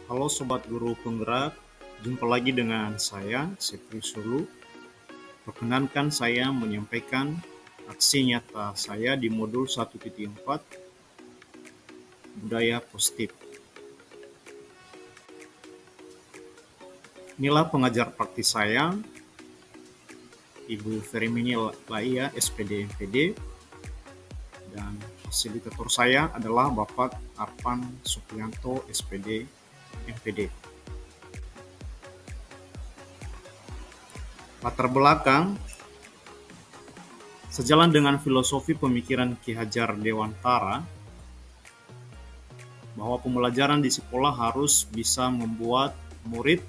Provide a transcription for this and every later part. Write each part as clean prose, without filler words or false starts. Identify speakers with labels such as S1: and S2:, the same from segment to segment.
S1: Halo Sobat Guru Penggerak, jumpa lagi dengan saya, Sepri Sulu. Perkenankan saya menyampaikan aksi nyata saya di modul 1.4 Budaya Positif. Inilah pengajar praktis saya, Ibu Ferimini Laia, SPD MPD, dan fasilitator saya adalah Bapak Arpan Supriyanto, SPD MPD. Latar belakang, sejalan dengan filosofi pemikiran Ki Hajar Dewantara bahwa pembelajaran di sekolah harus bisa membuat murid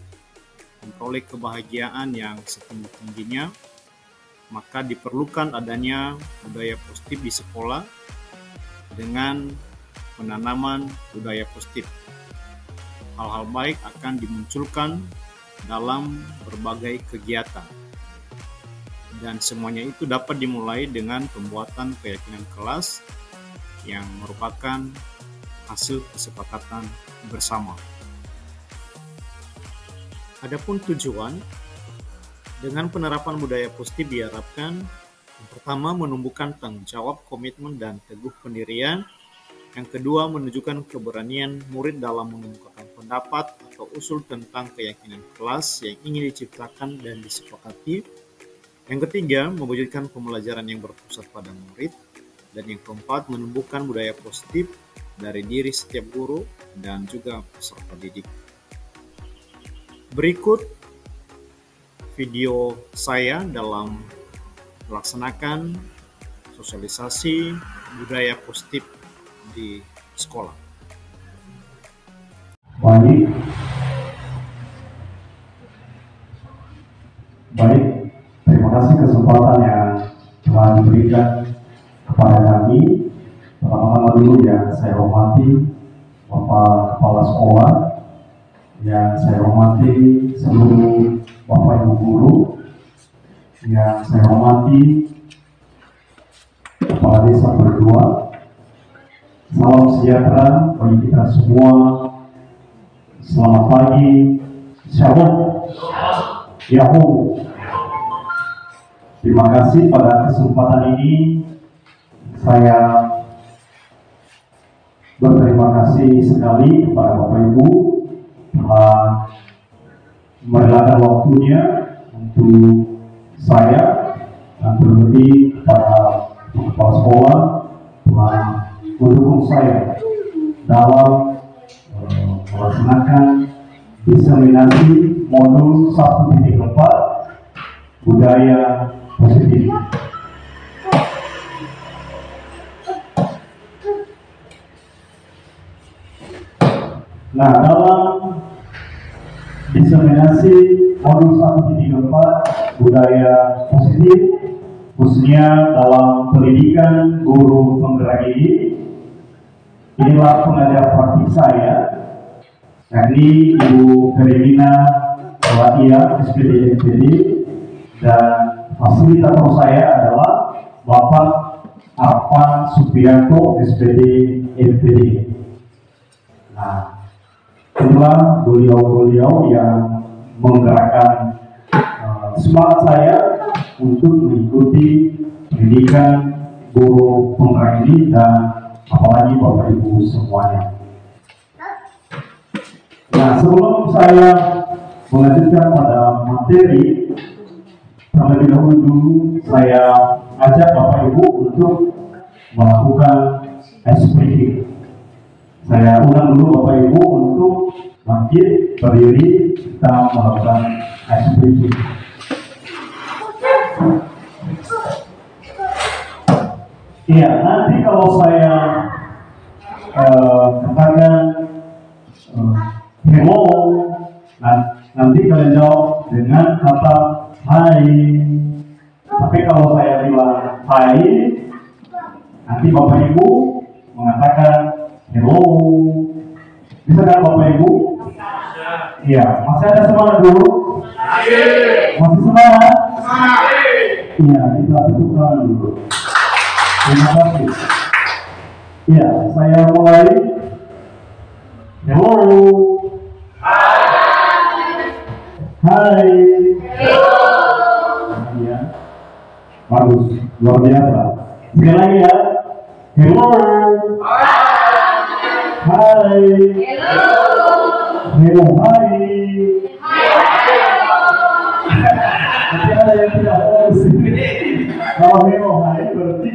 S1: memperoleh kebahagiaan yang setinggi-tingginya, maka diperlukan adanya budaya positif di sekolah dengan penanaman budaya positif. Hal-hal baik akan dimunculkan dalam berbagai kegiatan. Dan semuanya itu dapat dimulai dengan pembuatan keyakinan kelas yang merupakan hasil kesepakatan bersama. Adapun tujuan, dengan penerapan budaya positif diharapkan yang pertama menumbuhkan tanggung jawab, komitmen, dan teguh pendirian. Yang kedua, menunjukkan keberanian murid dalam mengemukakan pendapat atau usul tentang keyakinan kelas yang ingin diciptakan dan disepakati. Yang ketiga, mewujudkan pembelajaran yang berpusat pada murid. Dan yang keempat, menumbuhkan budaya positif dari diri setiap guru dan juga peserta didik. Berikut video saya dalam melaksanakan sosialisasi budaya positif di sekolah.
S2: Baik, terima kasih kesempatan yang telah diberikan kepada kami. Pertama-tama dulu yang saya hormati Bapak Kepala Sekolah, yang saya hormati seluruh Bapak Ibu Guru, yang saya hormati Kepala Desa berdua. Salam sejahtera bagi kita semua. Selamat pagi. Shalom. Yahoo. Terima kasih pada kesempatan ini. Saya berterima kasih sekali kepada Bapak Ibu telah merelakan waktunya untuk saya, dan terlebih kepada kepala sekolah telah mendukung saya dalam melaksanakan diseminasi modul 1.4 budaya positif. Nah, dalam diseminasi modul 1.4 budaya positif, khususnya dalam pendidikan guru penggerak ini, inilah pengajar praktik saya, yakni Ibu Ferimini Laia, SPD MPD, dan fasilitator saya adalah Bapak Arpan Supriyanto, SPD MPD. Nah, inilah beliau-beliau yang menggerakkan semangat saya untuk mengikuti pendidikan guru penggerak ini, dan apalagi Bapak Ibu semuanya. Nah, sebelum saya melanjutkan pada materi, terlebih dahulu saya ajak Bapak Ibu untuk melakukan ice breaking. Saya undang dulu Bapak Ibu untuk bangkit berdiri, kita melakukan ice breaking. Iya, nanti kalau saya katakan hello, nanti kalian jawab dengan kata hai. Tapi kalau saya bilang hai, nanti Bapak Ibu mengatakan hello. Bisa kan Bapak Ibu? Iya, masih ada semangat dulu? Masih semangat? Iya, kita tutupkan dulu. Terima kasih. Iya, saya mulai. Hello. Hai. Ya. Bagus, luar biasa. Sekali lagi ya. Hello. Hai. Hello. Hai. Nanti ada yang tidak fokus. Kalau hello hai berarti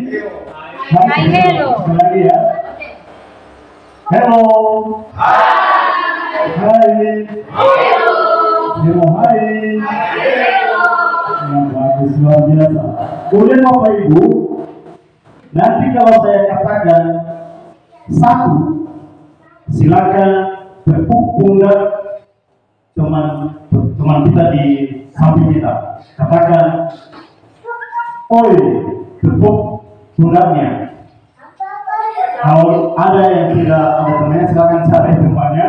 S2: hai hello. Sekali lagi ya. Hello. Hai. Hello. Hello, hai. Yang bagus, luar biasa. Kemudian Bapak Ibu, nanti kalau saya katakan satu, silakan tepuk pundak teman kita di samping kita. Katakan, oi, tepuk pundaknya. Kalau ada yang tidak ada temannya, silakan cari temannya.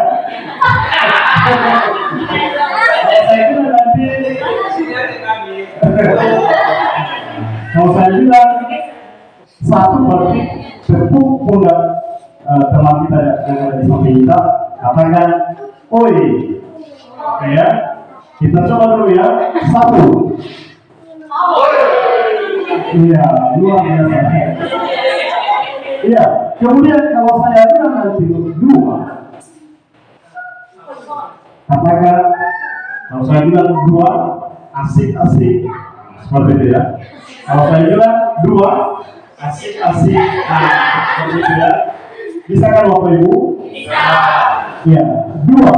S2: Kalau saya bilang satu berarti tepuk pundak teman kita yang ada di samping kita, katakan oi. Oke ya, kita coba dulu ya. Satu. Iya, luar biasa. Iya, kemudian kalau saya bilang nanti dua, katakan kalau saya bilang dua, asik-asik seperti itu ya. Kalau saya bilang dua, asik-asik seperti itu ya. Bisa kan Bapak Ibu? Bisa. Iya, dua.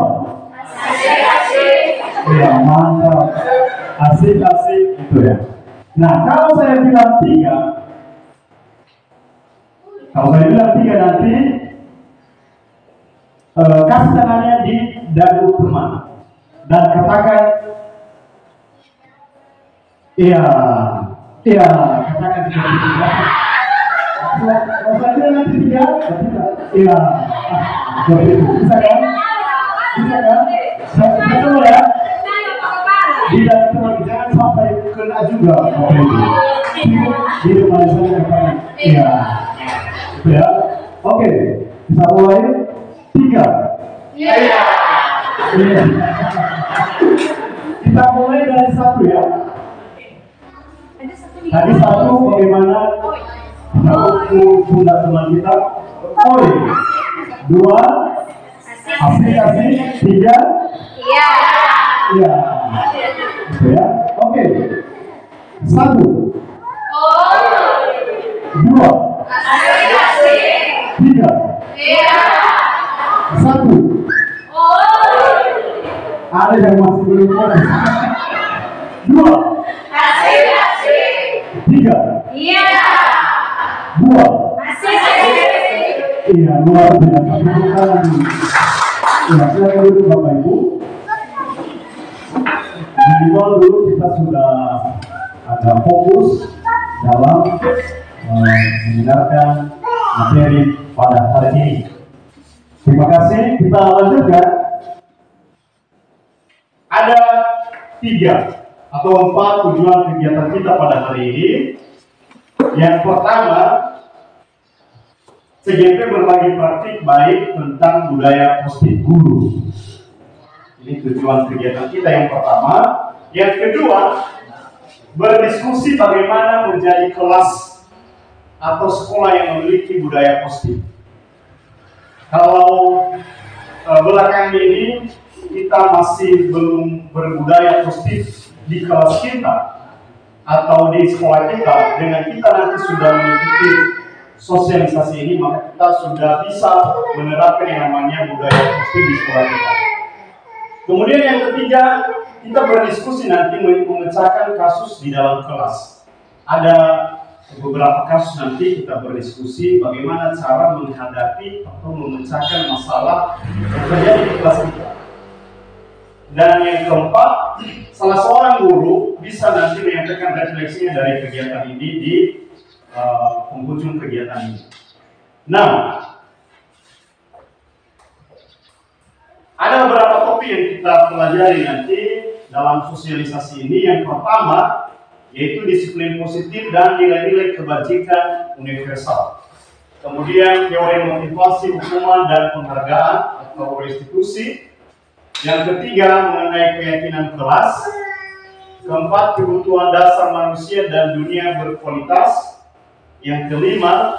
S2: Asik-asik. Iya, mantap. Asik-asik itu ya. Nah, kalau saya bilang tiga, nanti kasih tangannya di dagu teman dan katakan iya, katakan seperti itu ya. Kalau saya bilang nanti tiga, iya, seperti itu. Bisa kan? Saya coba ya. Di dagu teman, jangan sampai kena juga. Di depan saya katakan iya. Itu ya. Oke, bisa mulai. Tiga. Iya. Kita mulai dari satu ya. Tadi satu bagaimana kita ukur pundak teman kita. Oi. Dua. Asik-asik. Tiga. Iya. Iya. Itu ya. Oke. Satu. Dua. Asik-asik. Tiga. Iya. Satu. Ada yang masih belum fokus. Dua. Asik-asik. Tiga. Iya. Dua. Asik-asik. Iya, luar biasa. Iya, silakan duduk Bapak Ibu. Minimal dulu kita sudah ada fokus dalam mendengarkan materi pada hari ini. Terima kasih. Kita lanjutkan. Ada 3 atau 4 tujuan kegiatan kita pada hari ini. Yang pertama, CGP berbagi praktik baik tentang budaya positif guru. Ini tujuan kegiatan kita yang pertama. Yang kedua, berdiskusi bagaimana menjadi kelas atau sekolah yang memiliki budaya positif. Kalau belakangan ini kita masih belum berbudaya positif di kelas kita atau di sekolah kita, dengan kita nanti sudah mengikuti sosialisasi ini, maka kita sudah bisa menerapkan yang namanya budaya positif di sekolah kita. Kemudian yang ketiga, kita berdiskusi nanti memecahkan kasus di dalam kelas. Ada beberapa kasus nanti kita berdiskusi bagaimana cara menghadapi atau memecahkan masalah yang terjadi di kelas kita. Dan yang keempat, salah seorang guru bisa nanti menyampaikan refleksinya dari kegiatan ini di penghujung kegiatan ini. Nah, ada beberapa topik yang kita pelajari nanti dalam sosialisasi ini. Yang pertama, yaitu disiplin positif dan nilai-nilai kebajikan universal. Kemudian teori motivasi, hukuman dan penghargaan atau restitusi. Yang ketiga, mengenai keyakinan kelas. Keempat, kebutuhan dasar manusia dan dunia berkualitas. Yang kelima,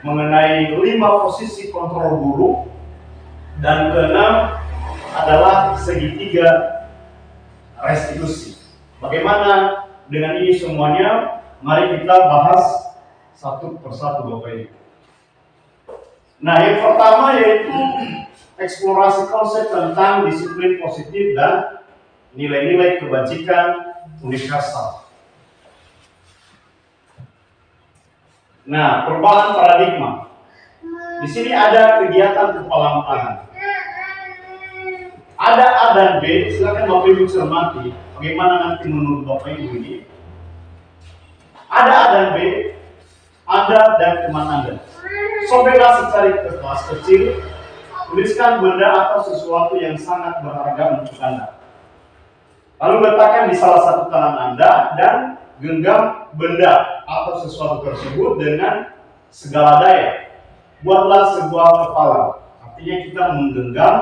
S2: mengenai 5 posisi kontrol guru. Dan keenam adalah segitiga restitusi. Bagaimana dengan ini semuanya? Mari kita bahas satu persatu Bapak Ibu. Nah, yang pertama yaitu eksplorasi konsep tentang disiplin positif dan nilai-nilai kebajikan universal. Nah, perubahan paradigma. Di sini ada kegiatan kepalang tangan. Ada A dan B, silakan Bapak Ibu cermati bagaimana nanti menurut Bapak Ibu ini. Ada A dan B, Anda dan teman Anda. Sobeklah secari ke kelas kecil, tuliskan benda atau sesuatu yang sangat berharga untuk Anda. Lalu letakkan di salah satu tangan Anda dan genggam benda atau sesuatu tersebut dengan segala daya. Buatlah sebuah kepala. Artinya kita menggenggam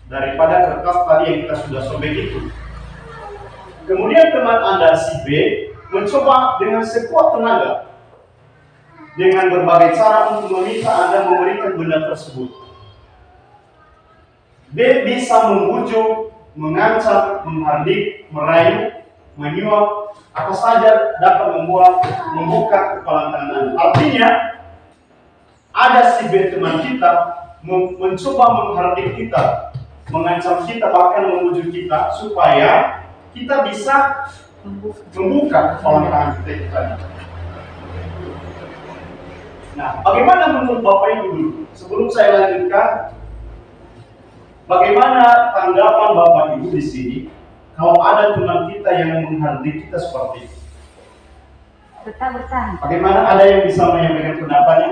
S2: daripada kertas tadi yang kita sudah sobek itu. Kemudian teman Anda si B mencoba dengan sekuat tenaga dengan berbagai cara untuk meminta Anda memberikan benda tersebut. B bisa membujuk, mengancam, menghardik, merayu, menyuap, apa saja dapat membuka kepala tangan Anda. Artinya, ada si B teman kita mencoba menghardik kita, mengancam kita, bahkan membujuk kita supaya kita bisa membuka kepala tangan kita itu tadi. Nah, bagaimana menurut Bapak Ibu dulu? Sebelum saya lanjutkan, bagaimana tanggapan Bapak Ibu di sini kalau ada teman kita yang menghardik kita seperti itu?
S3: Bertahan.
S2: Bagaimana, ada yang bisa menyampaikan pendapatnya?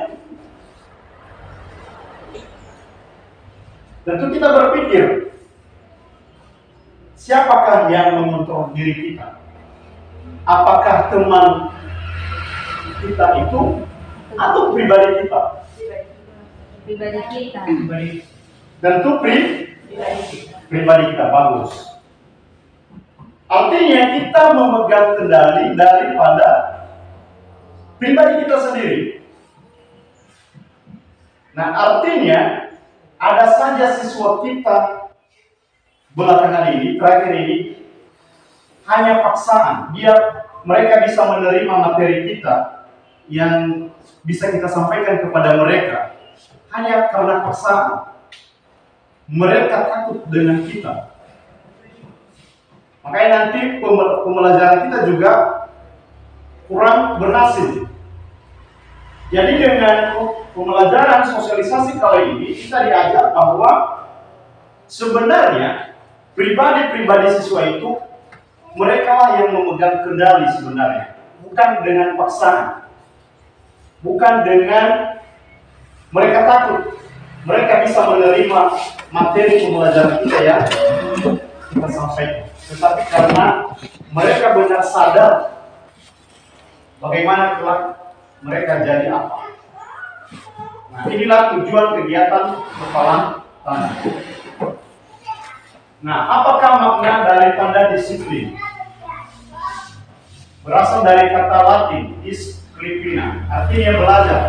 S2: Tentu kita berpikir, siapakah yang mengontrol diri kita? Apakah teman kita itu atau pribadi kita?
S3: Pribadi kita.
S2: Tentu pribadi kita, bagus. Artinya kita memegang kendali daripada pribadi kita sendiri. Nah, artinya ada saja siswa kita belakangan ini, terakhir ini, hanya paksaan. Mereka bisa menerima materi kita yang bisa kita sampaikan kepada mereka hanya karena paksaan. Mereka takut dengan kita. Makanya nanti pembelajaran kita juga kurang berhasil. Jadi dengan pembelajaran sosialisasi kali ini kita diajar bahwa sebenarnya pribadi-pribadi siswa itu mereka lah yang memegang kendali sebenarnya, bukan dengan paksaan, bukan dengan mereka takut. Mereka bisa menerima materi pembelajaran kita ya kita sampaikan, tetapi karena mereka benar sadar bagaimana kelak mereka jadi apa. Nah, inilah tujuan kegiatan kepalang tangan. Nah, apakah makna dari tanda disiplin? Berasal dari kata Latin disciplina, artinya belajar.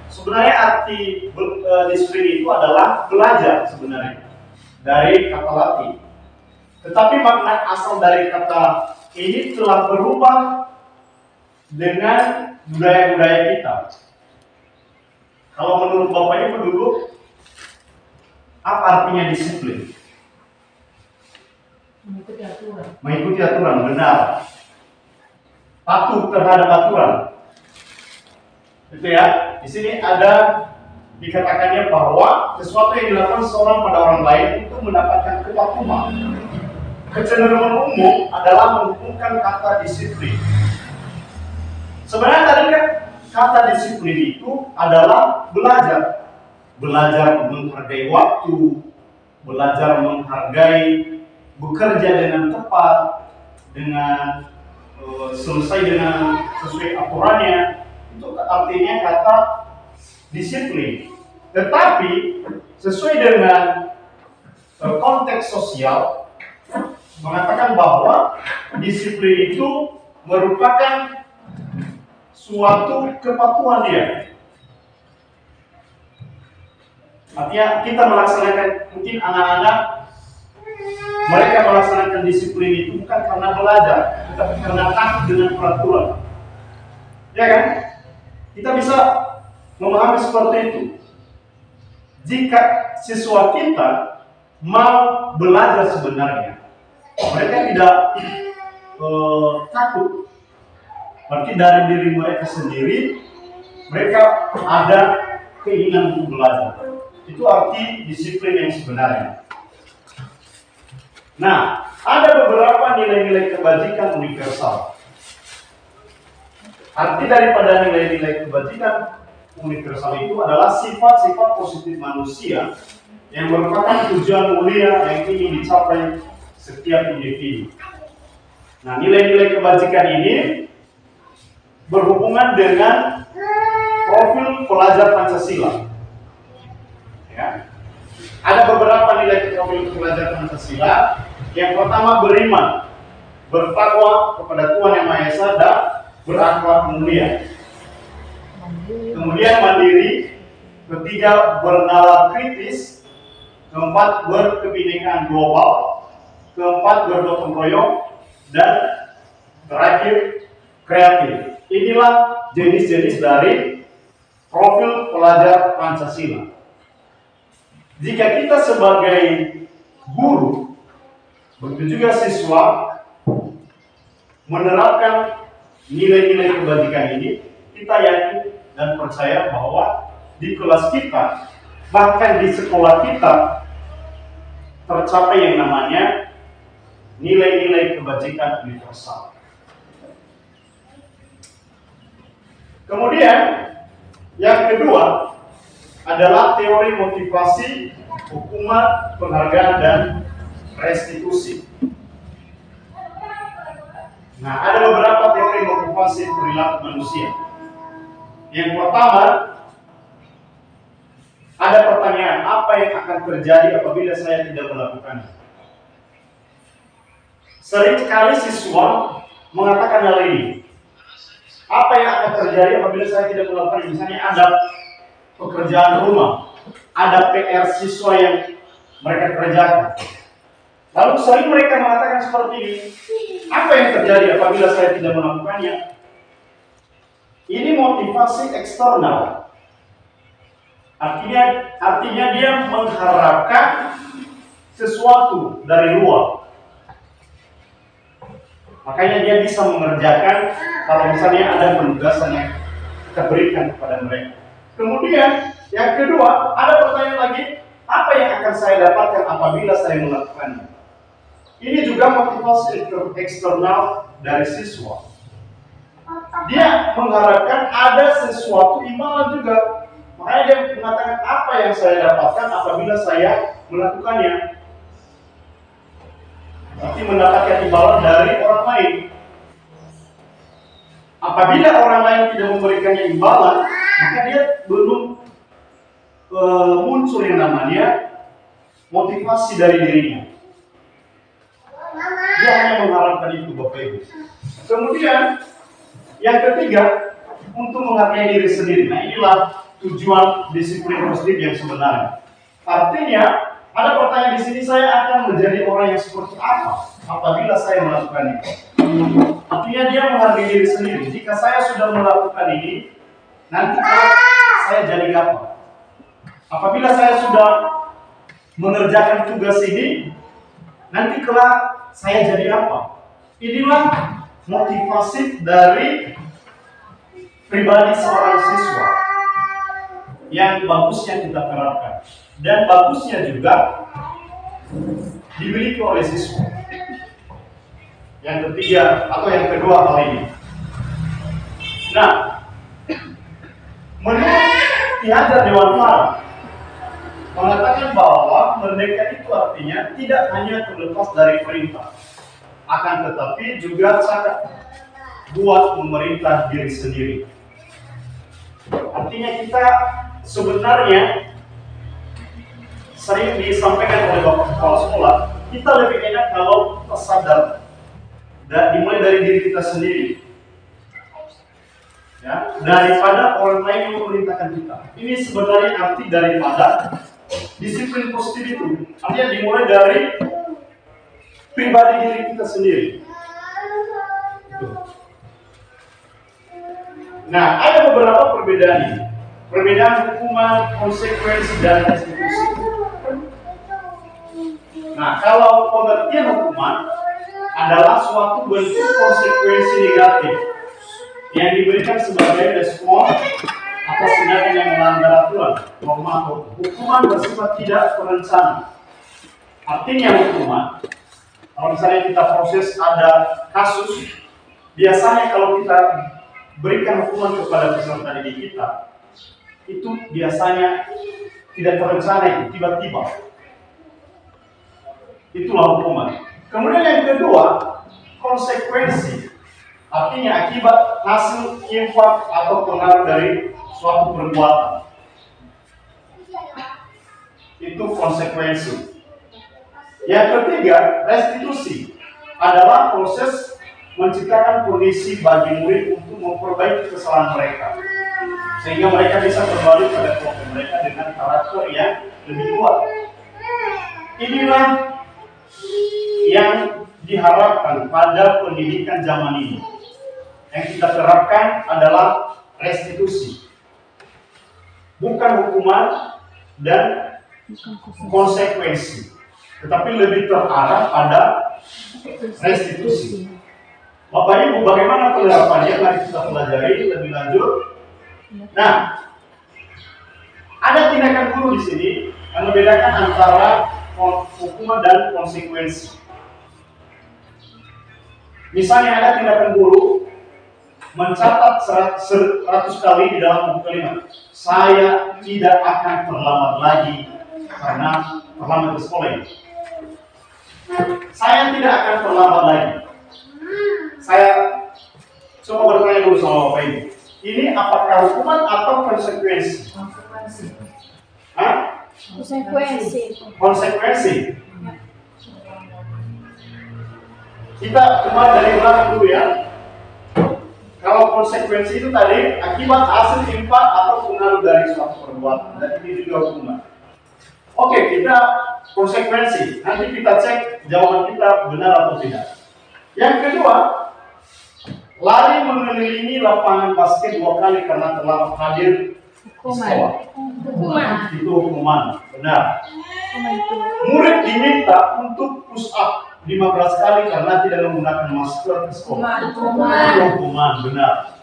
S2: Sebenarnya arti disiplin itu adalah belajar sebenarnya dari kata Latin. Tetapi makna asal dari kata ini telah berubah dengan budaya-budaya kita. Kalau menurut Bapak Ibu dulu, apa artinya disiplin?
S3: Mengikuti aturan.
S2: Mengikuti aturan, benar. Patuh terhadap aturan. Itu ya. Di sini ada dikatakannya bahwa sesuatu yang dilakukan seorang pada orang lain untuk mendapatkan kepatuhan. Kecenderungan umum adalah menghubungkan kata disiplin. Sebenarnya tadi kan kata disiplin itu adalah belajar. Belajar menghargai waktu, belajar menghargai bekerja dengan tepat, dengan selesai dengan sesuai aturannya. Itu artinya kata disiplin. Tetapi sesuai dengan konteks sosial mengatakan bahwa disiplin itu merupakan suatu kepatuhan dia. Artinya kita melaksanakan, mungkin anak-anak mereka melaksanakan disiplin itu bukan karena belajar, tetapi karena takut dengan peraturan. Ya kan? Kita bisa memahami seperti itu. Jika siswa kita mau belajar sebenarnya, mereka tidak takut. Berarti dari diri mereka sendiri, mereka ada keinginan untuk belajar. Itu arti disiplin yang sebenarnya. Nah, ada beberapa nilai-nilai kebajikan universal. Arti daripada nilai-nilai kebajikan universal itu adalah sifat-sifat positif manusia yang merupakan tujuan mulia yang ingin dicapai setiap individu. Nah, nilai-nilai kebajikan ini berhubungan dengan profil pelajar Pancasila. Ya. Ada beberapa nilai profil pelajar Pancasila. Yang pertama beriman, bertakwa kepada Tuhan Yang Maha Esa dan berakhlak mulia. Kemudian mandiri, ketiga bernalar kritis, keempat berkebinekaan global, keempat bergotong royong, dan terakhir kreatif. Inilah jenis-jenis dari profil pelajar Pancasila. Jika kita sebagai guru, begitu juga siswa, menerapkan nilai-nilai kebajikan ini, kita yakin dan percaya bahwa di kelas kita, bahkan di sekolah kita, tercapai yang namanya nilai-nilai kebajikan universal. Kemudian, yang kedua adalah teori motivasi, hukuman, penghargaan, dan restitusi. Nah, ada beberapa teori motivasi perilaku manusia. Yang pertama, ada pertanyaan, apa yang akan terjadi apabila saya tidak melakukannya? Seringkali siswa mengatakan hal ini. Apa yang akan terjadi apabila saya tidak melakukan? Misalnya ada pekerjaan rumah, ada PR siswa yang mereka kerjakan. Lalu sering mereka mengatakan seperti ini, apa yang terjadi apabila saya tidak melakukannya? Ini motivasi eksternal. Artinya dia mengharapkan sesuatu dari luar. Makanya dia bisa mengerjakan kalau misalnya ada penugasan yang kita berikan kepada mereka. Kemudian yang kedua, ada pertanyaan lagi, apa yang akan saya dapatkan apabila saya melakukannya? Ini juga motivasi eksternal dari siswa. Dia mengharapkan ada sesuatu imbalan juga. Makanya dia mengatakan, apa yang saya dapatkan apabila saya melakukannya? Berarti mendapatkan imbalan dari orang lain. Apabila orang lain tidak memberikannya imbalan, maka dia belum muncul yang namanya motivasi dari dirinya. Dia hanya mengharapkan itu, Bapak Ibu. Kemudian yang ketiga, untuk menghargai diri sendiri. Nah, inilah tujuan disiplin positif yang sebenarnya. Artinya, ada pertanyaan di sini, saya akan menjadi orang yang seperti apa apabila saya melakukan itu? Artinya dia menghargai diri sendiri. Jika saya sudah melakukan ini, nanti saya jadi apa? Apabila saya sudah mengerjakan tugas ini, nanti kelak saya jadi apa? Inilah motivasi dari pribadi seorang siswa yang bagusnya kita terapkan. Dan bagusnya juga dimiliki oleh siswa. Yang ketiga atau yang kedua hal ini. Nah, menurut Ki Hajar Dewantara mengatakan bahwa merdeka itu artinya tidak hanya terlepas dari perintah, akan tetapi juga cara buat memerintah diri sendiri. Artinya kita sebenarnya sering disampaikan oleh Bapak Kepala Sekolah, kita lebih enak kalau kita sadar dan dimulai dari diri kita sendiri, ya, daripada orang lain yang memerintahkan kita. Ini sebenarnya arti daripada disiplin positif itu. Artinya dimulai dari pribadi diri kita sendiri. Nah, ada beberapa perbedaan ini. Perbedaan hukuman, konsekuensi, dan restitusi. Nah, kalau pengertian hukuman adalah suatu bentuk konsekuensi negatif yang diberikan sebagai respon atas tindakan yang melanggar aturan, norma atau hukuman bersifat tidak terencana. Artinya hukuman, kalau misalnya kita proses ada kasus, biasanya kalau kita berikan hukuman kepada peserta didik kita, itu biasanya tidak terencana, tiba-tiba. Itulah hukuman. Kemudian yang kedua, konsekuensi. Artinya akibat, hasil, impak, atau pengaruh dari suatu perbuatan. Itu konsekuensi. Yang ketiga, restitusi. Adalah proses menciptakan kondisi bagi murid untuk memperbaiki kesalahan mereka, sehingga mereka bisa kembali pada kelompok mereka dengan karakter yang lebih kuat. Inilah yang diharapkan pada pendidikan zaman ini. Yang kita terapkan adalah restitusi, bukan hukuman dan konsekuensi, tetapi lebih terarah pada restitusi. Bapak Ibu, bagaimana penerapannya? Mari kita pelajari lebih lanjut. Nah, ada tindakan guru di sini yang membedakan antara hukuman dan konsekuensi. Misalnya ada tindakan guru mencatat 100 kali di dalam buku kalimat, saya tidak akan terlambat lagi karena terlambat ke sekolah ini. Saya tidak akan terlambat lagi. Saya coba bertanya dulu sama Bapak Ibu, ini apakah hukuman atau konsekuensi? Hah? Konsekuensi. Kita kembali dari belakang dulu ya. Kalau konsekuensi itu tadi akibat, hasil, impak, atau pengaruh dari suatu perbuatan, dan ini juga hukuman. Oke, kita konsekuensi. Nanti kita cek jawaban kita benar atau tidak. Yang kedua, lari mengelilingi lapangan basket 2 kali karena terlambat hadir di sekolah. Itu hukuman, benar. Murid diminta untuk push up 15 kali karena tidak menggunakan masker ke sekolah. Hukuman, benar.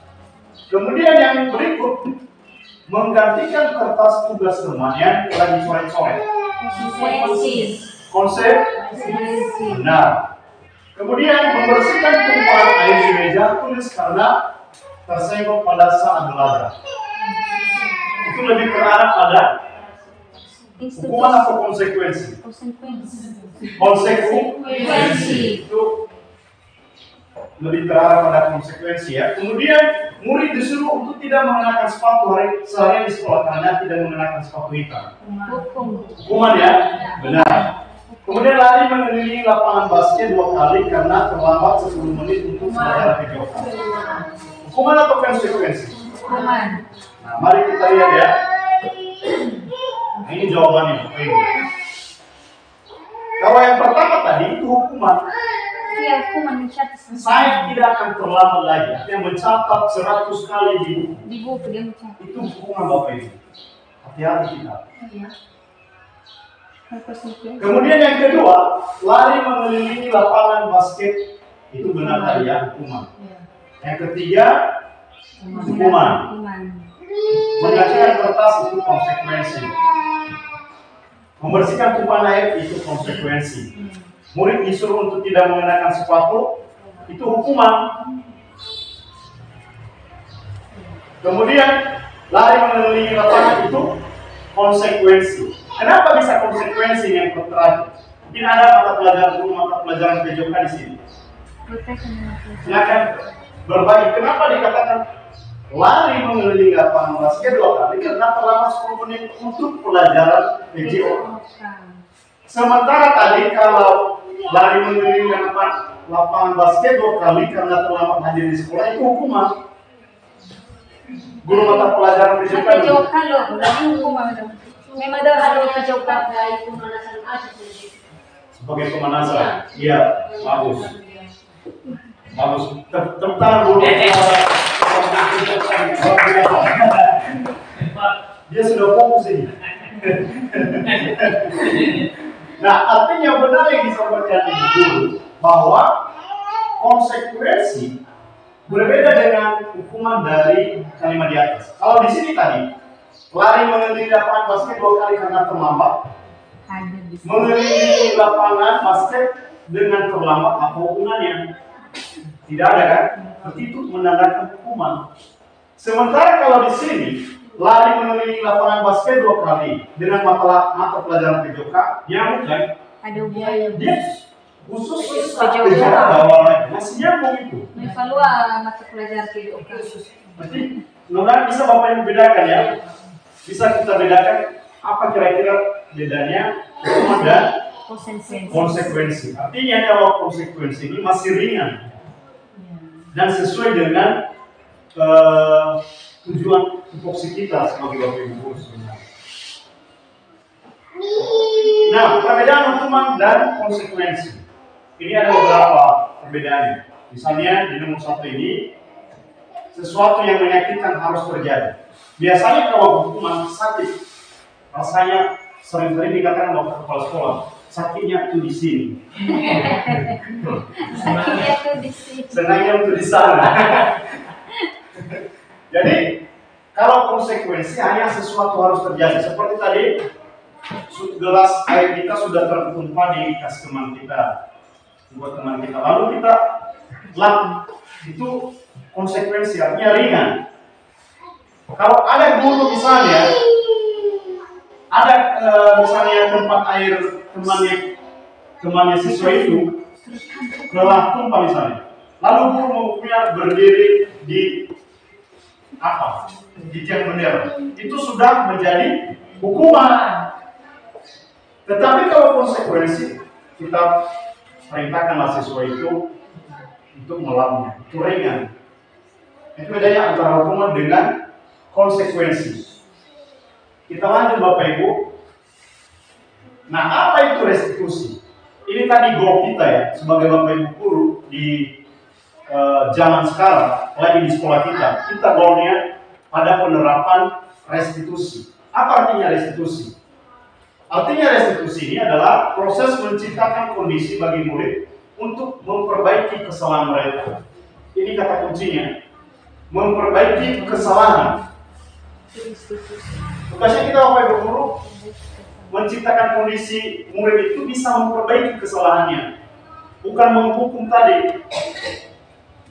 S2: Kemudian yang berikut, menggantikan kertas tugas teman yang lagi coret-coret. Konsekuensi, benar. Kemudian membersihkan tumpahan air di meja tulis karena tersenggol pada saat belajar. Itu lebih terarah pada hukuman atau konsekuensi? Konsekuensi. Itu lebih terarah pada konsekuensi ya. Kemudian murid disuruh untuk tidak mengenakan sepatu seharian di sekolah karena tidak mengenakan sepatu hitam. Hukuman ya? Benar. Kemudian lari mengelilingi lapangan basket 2 kali karena terlambat 10 menit untuk belajar kejokan. Hukuman atau konsekuensi?
S3: Hukuman.
S2: Nah, mari kita lihat ya. Nah, ini jawabannya. Kalau yang pertama tadi itu hukuman.
S3: Iya, hukuman mencatat.
S2: Saya tidak akan terlambat lagi. Yang mencatat 100 kali di buku.
S3: Di buku dia mencatat.
S2: Itu hukuman Bapak Ibu. Hati-hati kita.
S3: Iya.
S2: Kemudian yang kedua, lari mengelilingi lapangan basket. Itu benar tadi ya, hukuman. Yang ketiga, hukuman. Menggantikan kertas itu konsekuensi. Membersihkan tumpahan air itu konsekuensi. Murid disuruh untuk tidak mengenakan sepatu itu hukuman. Kemudian lari mengelilingi lapangan itu konsekuensi. Kenapa bisa konsekuensi yang terakhir? Mungkin ada mata pelajaran PJK di sini. Silakan berbagi. Kenapa dikatakan lari mengelilingi lapangan basket 2 kali karena terlambat 10 menit untuk pelajaran PJOK. Sementara tadi kalau lari mengelilingi lapangan basket 2 kali karena terlambat hadir di sekolah itu hukuman. Guru mata pelajaran PJOK.
S3: PJOK loh, berarti hukuman itu. Memang ada hal PJOK dari pemanasan
S2: sebagai pemanasan. Iya, bagus. Bagus. Tentang guru. Dia sudah fokus ini. Nah, artinya benar yang disampaikan Ibu Guru bahwa konsekuensi berbeda dengan hukuman dari kalimat di atas. Kalau di sini tadi lari mengelilingi lapangan basket 2 kali karena terlambat, mengelilingi lapangan basket dengan terlambat apa hubungannya? Tidak ada kan? Berarti itu menandakan hukuman. Sementara kalau di sini lari mengelilingi lapangan basket 2 kali dengan mata pelajaran PJOK, yang bukan
S3: ada hubungannya.
S2: dia khusus PJOK bawah masih nyambung itu.
S3: Evaluasi mata pelajaran PJOK.
S2: Berarti mudah bisa Bapak Ibu bedakan ya. Bisa kita bedakan apa kira-kira bedanya hukuman dan konsekuensi. Artinya kalau konsekuensi ini masih ringan dan sesuai dengan tujuan tupoksi kita sebagai Bapak Ibu guru sebenarnya. Nah, perbedaan hukuman dan konsekuensi. Ini ada beberapa perbedaannya. Misalnya di nomor 1 ini, sesuatu yang menyakitkan harus terjadi. Biasanya kalau hukuman sakit, rasanya sering-sering dikatakan waktu kepala sekolah, sakitnya tuh di sini.
S3: Sakitnya tuh di sini.
S2: Senangnya tuh di sana. Jadi kalau konsekuensi hanya sesuatu harus terjadi. Seperti tadi, gelas air kita sudah tertumpah di kas teman kita, buat teman kita. Lalu kita lap, itu konsekuensi artinya ringan. Kalau ada guru misalnya, ada misalnya tempat air temannya siswa itu telah tumpah misalnya, lalu guru maunya berdiri di di tiang bendera, itu sudah menjadi hukuman. Tetapi kalau konsekuensi, kita perintahkanlah siswa itu untuk melapnya, itu ringan. Itu bedanya antara hukuman dengan konsekuensi. Kita lanjut Bapak Ibu. Nah, apa itu restitusi? Ini tadi goal kita ya, sebagai Bapak Ibu guru di zaman sekarang, lagi di sekolah kita goalnya pada penerapan restitusi. Apa artinya restitusi? Artinya restitusi ini adalah proses menciptakan kondisi bagi murid untuk memperbaiki kesalahan mereka. Ini kata kuncinya, memperbaiki kesalahan. Tugasnya kita Bapak Ibu guru menciptakan kondisi murid itu bisa memperbaiki kesalahannya, bukan menghukum tadi,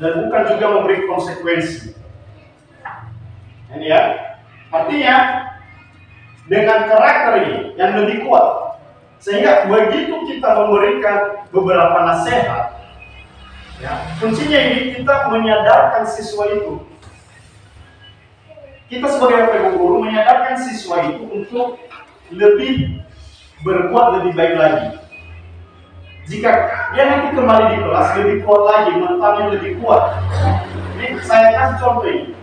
S2: dan bukan juga memberi konsekuensi. Ini ya, artinya dengan karakter ini yang lebih kuat, sehingga begitu kita memberikan beberapa nasihat, ya, kuncinya ini kita menyadarkan siswa itu. Kita sebagai Bapak Ibu guru menyadarkan siswa itu untuk lebih berbuat lebih baik lagi. Jika dia nanti kembali di kelas lebih kuat lagi, mentalnya lebih kuat. Ini saya kasih contoh ini.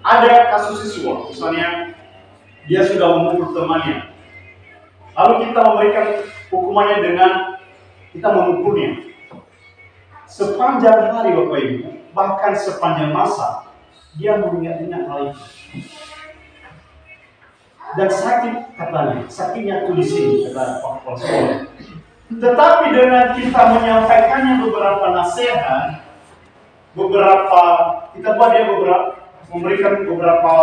S2: Ada kasus siswa, misalnya dia sudah memukul temannya, lalu kita memberikan hukumannya dengan kita memukulnya. Sepanjang hari Bapak Ibu, bahkan sepanjang masa, dia mengingat-ingat hal itu. Dan sakit katanya, sakitnya tuh di sini kata Pak Kepala Sekolah. Tetapi dengan kita menyampaikannya beberapa nasihat, kita buat dia memberikan beberapa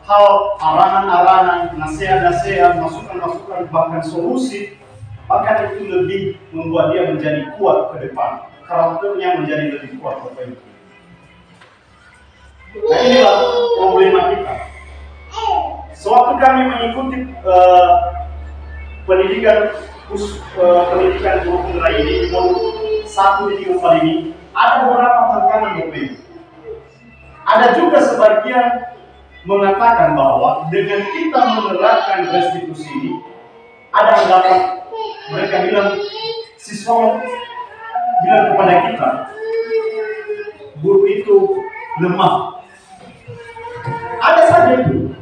S2: hal, arahan-arahan, nasihat-nasihat, masukan-masukan, bahkan solusi, bahkan itu lebih membuat dia menjadi kuat ke depan, karakternya menjadi lebih kuat Bapak Ibu. Nah, inilah problema kita. Sewaktu kami mengikuti pendidikan guru penggerak ini, di modul 1 di 3 ini, ada beberapa tantangan Bapak Ibu. Ada juga sebagian mengatakan bahwa dengan kita menerapkan restitusi ini, ada anggapan mereka bilang, siswa bilang kepada kita, guru itu lemah. Ada saja itu.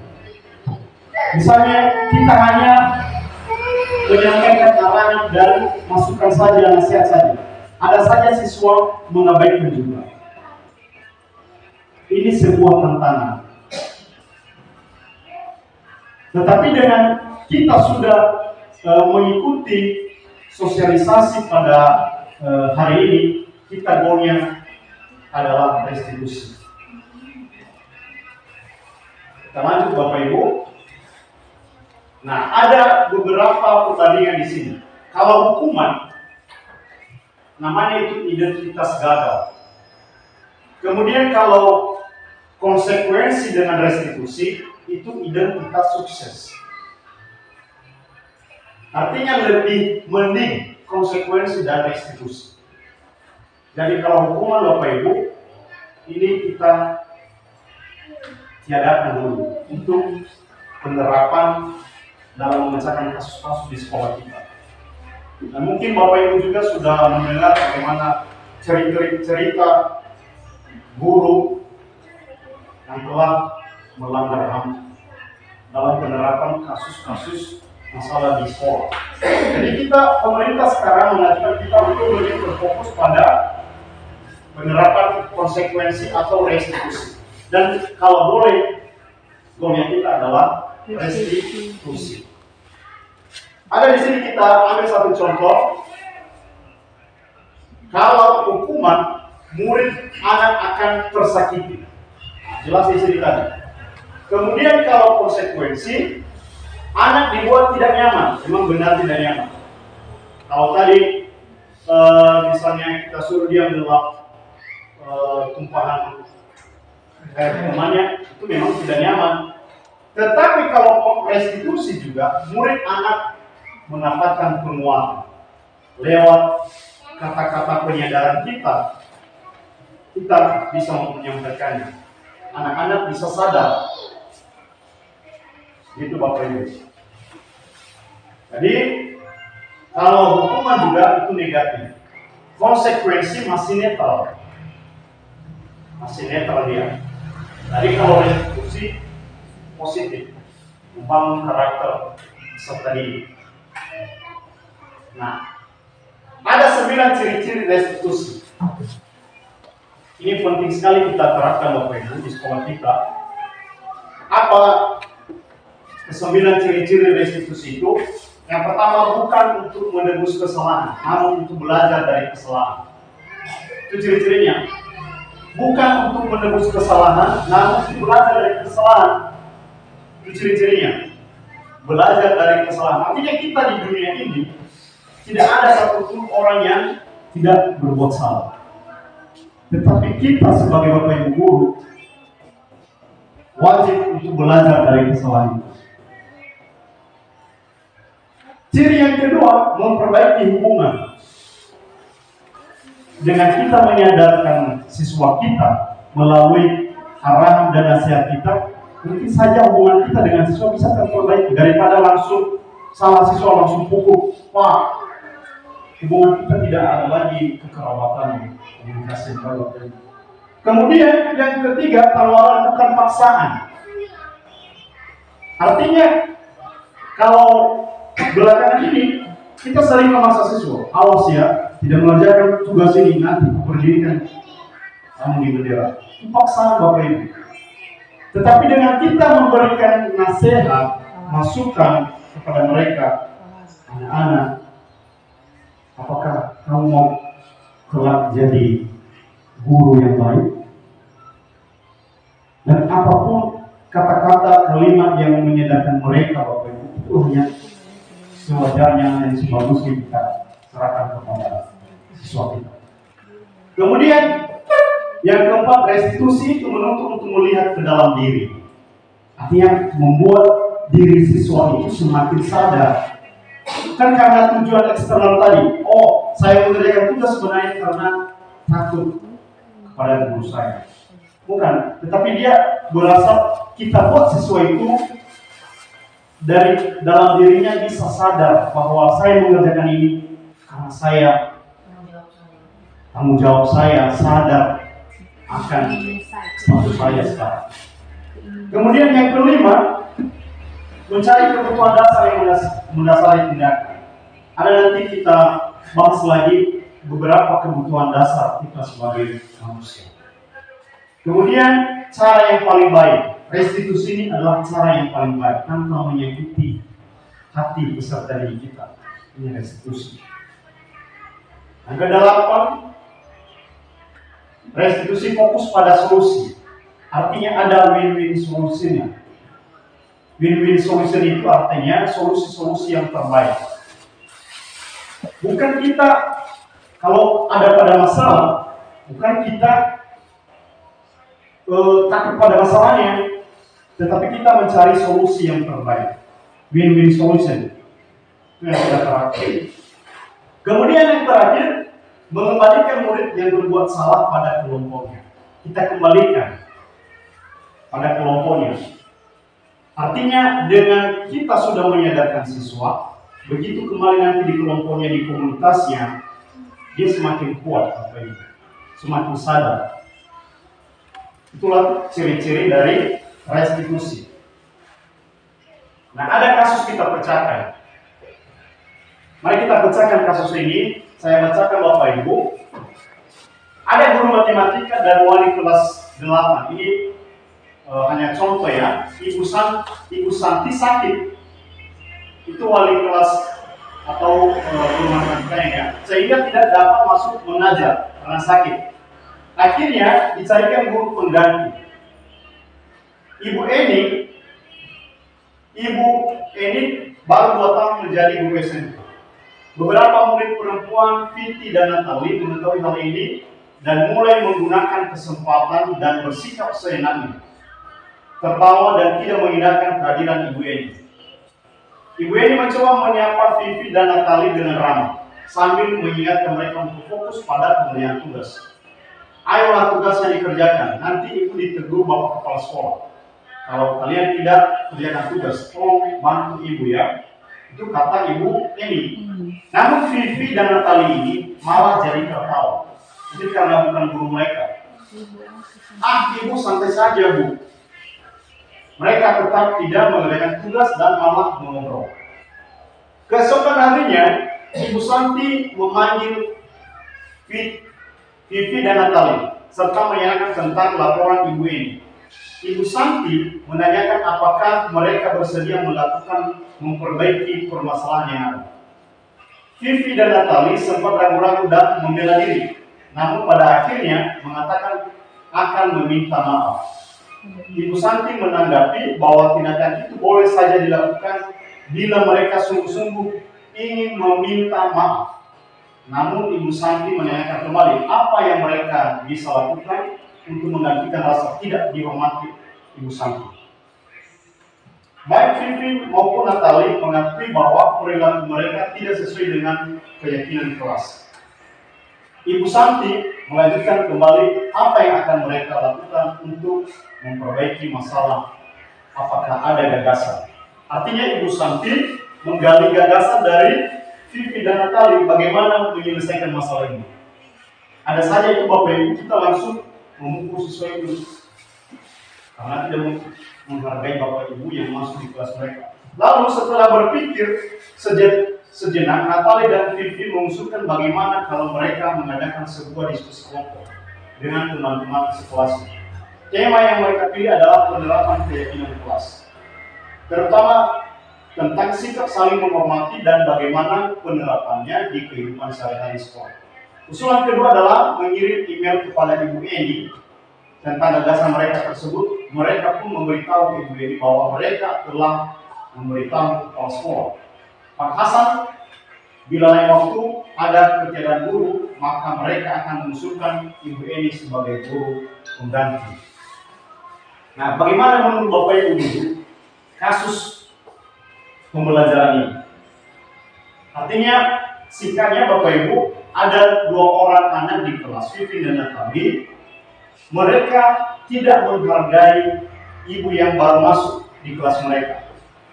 S2: Misalnya kita hanya menyampaikan arahan dan masukan saja, nasihat saja. Ada saja siswa mengabaikan juga. Ini sebuah tantangan. Tetapi dengan kita sudah mengikuti sosialisasi pada hari ini, kita goalnya adalah restitusi. Kita lanjut Bapak Ibu. Nah, ada beberapa perbandingan di sini. Kalau hukuman, namanya itu identitas gagal. Kemudian kalau konsekuensi dengan restitusi, itu identitas sukses. Artinya lebih mending konsekuensi dan restitusi. Jadi kalau hukuman Bapak Ibu, ini kita tiadakan dulu untuk penerapan dalam memecahkan kasus-kasus di sekolah kita. Dan mungkin Bapak Ibu juga sudah mendengar bagaimana cerita guru yang telah melanggar HAM dalam penerapan kasus-kasus masalah di sekolah. Jadi pemerintah sekarang mengajukan kita untuk lebih berfokus pada penerapan konsekuensi atau restitusi. Dan kalau boleh, goalnya kita adalah restitusi. Ada di sini kita ambil satu contoh. Kalau hukuman, murid anak akan tersakiti. Jelas di sini tadi. Kemudian kalau konsekuensi, anak dibuat tidak nyaman. Memang benar tidak nyaman. Kalau tadi misalnya kita suruh dia melap tumpahan temannya, itu memang tidak nyaman. Tetapi kalau restitusi juga, murid anak mendapatkan penguatan lewat kata-kata penyadaran kita bisa menyampaikannya. Anak-anak bisa sadar. Gitu Bapak Ibu. Jadi kalau hukuman juga itu negatif. Konsekuensi masih netral. Masih netral dia. Tadi kalau restitusi positif, membangun karakter serta diri. Nah, ada 9 ciri-ciri restitusi. Ini penting sekali kita terapkan Bapak Ibu di sekolah kita. Apa 9 ciri-ciri restitusi itu? Yang pertama, bukan untuk menebus kesalahan, namun untuk belajar dari kesalahan. Itu ciri-cirinya. Bukan untuk menebus kesalahan, namun untuk belajar dari kesalahan. Itu ciri-cirinya. Belajar dari kesalahan. Artinya kita di dunia ini tidak ada satupun orang yang tidak berbuat salah. Tetapi kita sebagai Bapak Ibu guru wajib untuk belajar dari kesalahan itu. Ciri yang kedua, memperbaiki hubungan. Dengan kita menyadarkan siswa kita melalui arahan dan nasihat kita, mungkin saja hubungan kita dengan siswa bisa terperbaiki daripada langsung salah siswa langsung pukul. Wah, hubungan kita tidak ada lagi kekerabatan komunikasi yang baik. Kemudian yang ketiga, tawaran bukan paksaan. Artinya kalau belakangan ini kita sering memaksa siswa, awas ya, tidak mengerjakan tugas ini nanti pendidikan kamu di bendera. Itu paksaan Bapak Ibu. Tetapi dengan kita memberikan nasihat, masukan kepada mereka, anak-anak, apakah kamu mau kelak jadi guru yang baik? Dan apapun kata-kata kalimat yang menyadarkan mereka Bapak Ibu, itu hanya sewajarnya dan sebagusnya kita serahkan kepada siswa kita. Kemudian yang keempat, restitusi itu menuntut untuk melihat ke dalam diri. Artinya membuat diri siswa itu semakin sadar. Kan karena tujuan eksternal tadi, oh saya mengerjakan tugas sebenarnya karena takut kepada guru saya. Bukan, tetapi dia berasa kita buat sesuai itu dari dalam dirinya bisa sadar bahwa saya mengerjakan ini karena saya tanggung jawab saya sadar akan status saya sekarang. Kemudian yang kelima, mencari kebutuhan dasar yang mendasari tindakan. Ada nanti kita bahas lagi beberapa kebutuhan dasar kita sebagai manusia. Kemudian cara yang paling baik, restitusi ini adalah cara yang paling baik tanpa menyakiti hati peserta didik kita. Ini restitusi. Yang kedelapan, restitusi fokus pada solusi. Artinya ada win-win solusinya. Win-win solution itu artinya solusi-solusi yang terbaik. Bukan kita kalau ada pada masalah, bukan kita takut pada masalahnya, tetapi kita mencari solusi yang terbaik. Win-win solution. Itu yang kita terakhir. Kemudian yang terakhir, mengembalikan murid yang berbuat salah pada kelompoknya. Kita kembalikan pada kelompoknya. Artinya dengan kita sudah menyadarkan siswa, begitu kembali nanti di kelompoknya, di komunitasnya, dia semakin kuat, semakin sadar. Itulah ciri-ciri dari restitusi. Nah, ada kasus kita pecahkan. Mari kita pecahkan kasus ini. Saya bacakan Bapak Ibu. Ada guru matematika dan wali kelas 8. Ini hanya contoh ya. Ibu Santi sakit. Itu wali kelas atau guru matematikanya ya. Sehingga tidak dapat masuk mengajar karena sakit. Akhirnya dicarikan guru pengganti. Ibu Eni baru 2 tahun menjadi guru SMP. Beberapa murid perempuan, Fiti dan Natali, mengetahui hal ini dan mulai menggunakan kesempatan dan bersikap seenaknya, tertawa dan tidak mengindahkan kehadiran Ibu Eni. Ibu Eni mencoba menyapa Vivi dan Natali dengan ramah, sambil mengingatkan mereka untuk fokus pada pengerjaan tugas. Ayolah tugasnya dikerjakan, nanti Ibu ditegur Bapak Kepala Sekolah. Kalau kalian tidak kerjakan tugas, tolong bantu Ibu ya. Itu kata Ibu Eni. Namun Vivi dan Natali ini malah jadi tertawa. Jadi karena bukan guru mereka. Ibu santai saja Bu. Mereka tetap tidak mengerjakan tugas dan malah mengobrol. Keesokan harinya, Ibu Santi memanggil Vivi dan Natali serta menanyakan tentang laporan Ibu Eni. Ibu Santi menanyakan apakah mereka bersedia melakukan memperbaiki permasalahan yang ada. Vivi dan Natali sempat ragu-ragu dan membela diri, namun pada akhirnya mengatakan akan meminta maaf. Ibu Santi menanggapi bahwa tindakan itu boleh saja dilakukan bila mereka sungguh-sungguh ingin meminta maaf. Namun Ibu Santi menanyakan kembali apa yang mereka bisa lakukan untuk menggantikan rasa tidak dihormati Ibu Santi. Baik Vivi maupun Natali mengakui bahwa perilaku mereka tidak sesuai dengan keyakinan kelas. Ibu Santi melanjutkan kembali apa yang akan mereka lakukan untuk memperbaiki masalah. Apakah ada gagasan? Artinya Ibu Santi menggali gagasan dari Vivi dan Natali bagaimana menyelesaikan masalah ini. Ada saja itu Bapak Ibu kita langsung memukul siswa itu karena tidak menghargai Bapak Ibu yang masuk di kelas mereka. Lalu setelah berpikir sejenak, Natali dan Vivi mengusulkan bagaimana kalau mereka mengadakan sebuah diskusi kelompok dengan teman-teman sekelasnya. Tema yang mereka pilih adalah penerapan keyakinan kelas, terutama tentang sikap saling menghormati dan bagaimana penerapannya di kehidupan sehari-hari sekolah. Usulan kedua adalah mengirim email kepada Ibu Eni tentang gagasan mereka tersebut. Mereka pun memberitahu Ibu Eni bahwa mereka telah memberitahu kepala sekolah. Pak Hasan, bila lain waktu ada ketiadaan guru, maka mereka akan mengusulkan Ibu Eni sebagai guru pengganti. Nah, bagaimana menurut Bapak Ibu dulu kasus pembelajaran ini? Artinya, singkatnya Bapak Ibu, ada 2 orang anak di kelas, Vivi dan Natali. Mereka tidak menghargai ibu yang baru masuk di kelas mereka.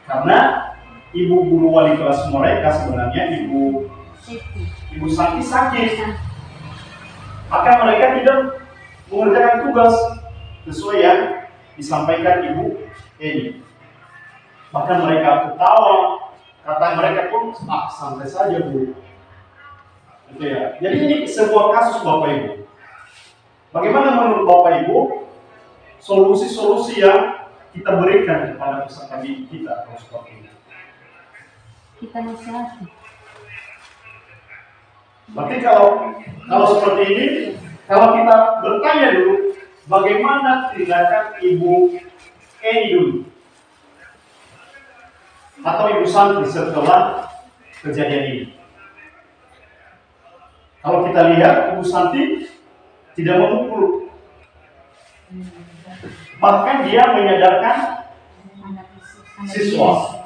S2: Karena ibu guru wali kelas mereka sebenarnya Ibu Santi sakit. Maka mereka tidak mengerjakan tugas sesuai yang disampaikan Ibu Eni. Bahkan mereka ketawa, kata mereka pun santai saja Bu. Gitu ya. Jadi ini sebuah kasus Bapak Ibu. Bagaimana menurut Bapak Ibu solusi-solusi yang kita berikan kepada peserta didik kita kalau seperti ini?
S3: Kita nasihati.
S2: Berarti kalau seperti ini, kalau kita bertanya dulu, bagaimana tindakan Ibu Eni dulu atau Ibu Santi setelah kejadian ini? Kalau kita lihat, Ibu Santi tidak memukul, bahkan dia menyadarkan siswa.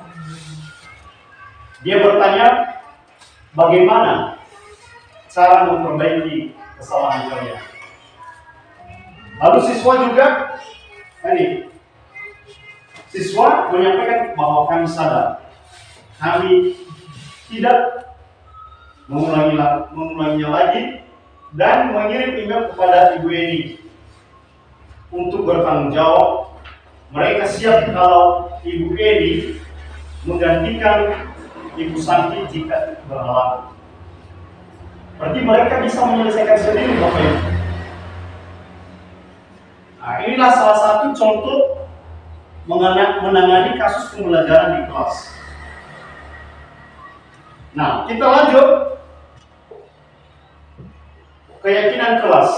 S2: Dia bertanya, bagaimana cara memperbaiki kesalahan kalian? Lalu siswa juga, siswa menyampaikan bahwa kami sadar, kami tidak mengulanginya lagi, dan mengirim email kepada Ibu Eni untuk bertanggung jawab. Mereka siap kalau Ibu Eni menggantikan Ibu Santi jika berhalangan. Berarti mereka bisa menyelesaikan sendiri Bapak Ibu. Nah, inilah salah satu contoh menangani kasus pembelajaran di kelas. Nah, kita lanjut. Keyakinan kelas.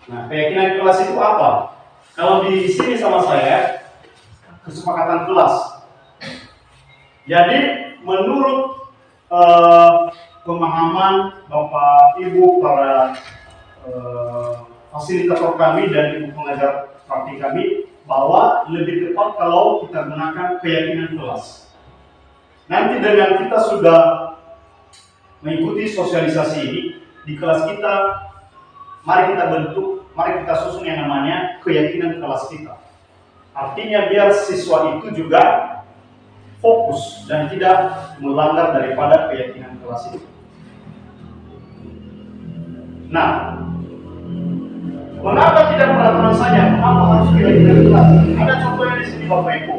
S2: Nah, keyakinan kelas itu apa? Kalau di sini sama saya, kesepakatan kelas. Jadi, menurut pemahaman Bapak Ibu para fasilitator kami dan Ibu pengajar praktik kami, bahwa lebih tepat kalau kita gunakan keyakinan kelas. Nanti dengan kita sudah mengikuti sosialisasi ini di kelas kita, mari kita susun yang namanya keyakinan kelas kita. Artinya biar siswa itu juga fokus dan tidak melanggar daripada keyakinan kelas itu. Nah, mengapa tidak peraturan saja? Mengapa harus keyakinan kelas? Ada contohnya di sini Bapak Ibu.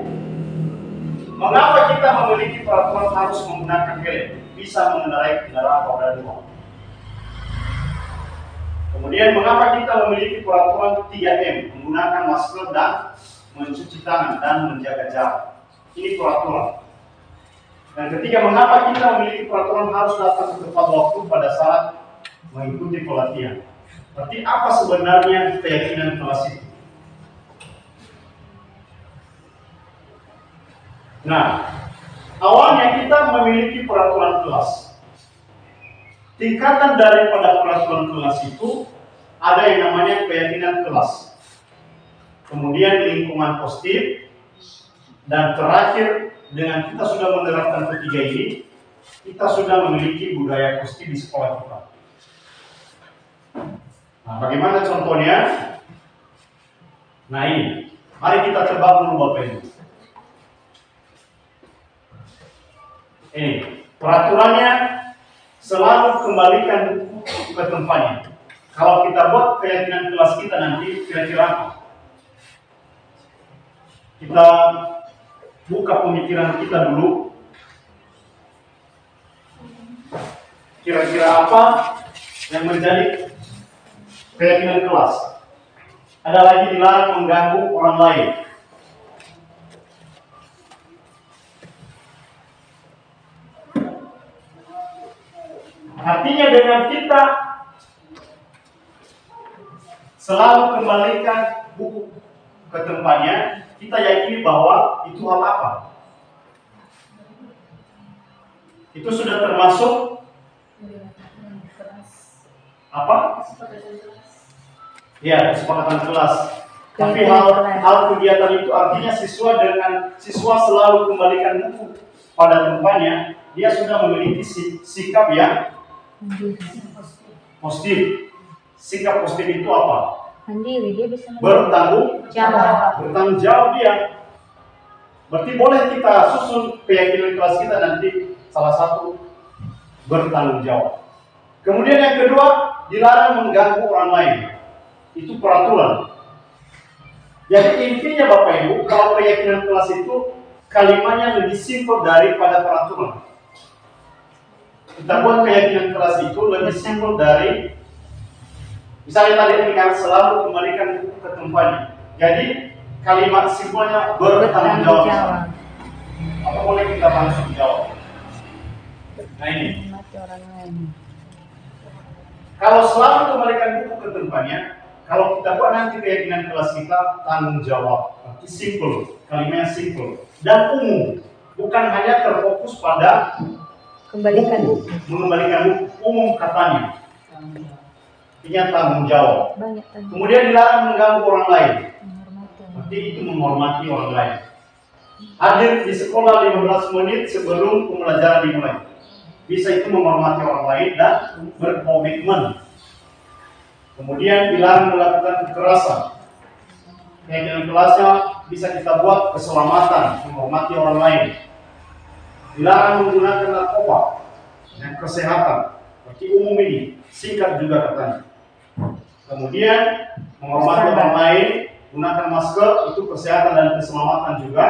S2: Mengapa kita memiliki peraturan harus menggunakan helm? Bisa mengendarai kendaraan roda 2. Kemudian mengapa kita memiliki peraturan 3M, menggunakan masker dan mencuci tangan dan menjaga jarak? Ini peraturan. Dan ketiga, mengapa kita memiliki peraturan harus datang tepat waktu pada saat mengikuti pelatihan? Berarti apa sebenarnya keyakinan kelas itu? Nah, awalnya kita memiliki peraturan kelas. Tingkatan daripada peraturan kelas itu ada yang namanya keyakinan kelas. Kemudian lingkungan positif, dan terakhir dengan kita sudah menerapkan ketiga ini, kita sudah memiliki budaya positif di sekolah kita. Nah, bagaimana contohnya? Nah ini, mari kita coba dulu Bapak Ibu. Ini peraturannya, selalu kembalikan buku ke tempatnya. Kalau kita buat keyakinan kelas kita nanti kira-kira apa? Kita buka pemikiran kita dulu. Kira-kira apa yang menjadi keyakinan kelas? Ada lagi dilarang mengganggu orang lain. Artinya dengan kita selalu kembalikan buku ke tempatnya, kita yakini bahwa itu hal apa? Itu sudah termasuk apa? Ya, kesepakatan kelas. Tapi hal kegiatan itu artinya siswa selalu kembalikan buku pada tempatnya, dia sudah memiliki sikap yang positif. sikap positif itu apa?
S3: Mandiri, dia bisa
S2: Bertanggung jawab dia. Berarti boleh kita susun keyakinan kelas kita nanti salah satu bertanggung jawab. Kemudian yang kedua, dilarang mengganggu orang lain. Itu peraturan. Jadi intinya Bapak Ibu, kalau keyakinan kelas itu kalimatnya lebih simpel daripada peraturan. Kita buat keyakinan kelas itu lebih simpel dari, misalnya tadi ini kan selalu kembalikan buku ke tempatnya. Jadi kalimat simpelnya bertanggung jawab. Apa boleh kita langsung jawab? Nah ini. Kalau selalu kembalikan buku ke tempatnya, kalau kita buat nanti keyakinan kelas kita tanggung jawab, arti simple, kalimatnya simple dan umum, bukan hanya terfokus pada mengembalikan buku, umum katanya. Artinya tanggung jawab. Kemudian dilarang mengganggu orang lain, arti itu menghormati orang lain. Hadir di sekolah 15 menit sebelum pembelajaran dimulai. Bisa itu menghormati orang lain dan berkomitmen. Kemudian dilarang melakukan kekerasan. Keyakinan kelasnya bisa kita buat keselamatan, menghormati orang lain. Dilarang menggunakan narkoba dan kesehatan. Berarti umum ini, singkat juga katanya. Kemudian menghormati orang lain, gunakan masker, itu kesehatan dan keselamatan juga.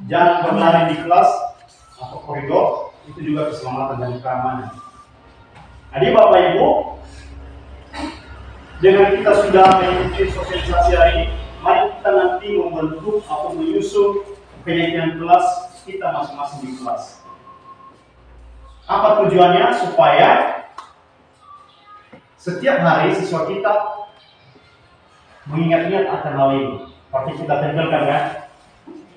S2: Jangan berlari di kelas atau koridor, itu juga keselamatan dan keamanan. Jadi Bapak Ibu, dengan kita sudah mengikuti sosialisasi hari ini, mari kita nanti membentuk atau menyusun keyakinan kelas kita masing-masing di kelas. Apa tujuannya? Supaya setiap hari siswa kita mengingat-ingat akan hal ini. Seperti kita tempelkan kan,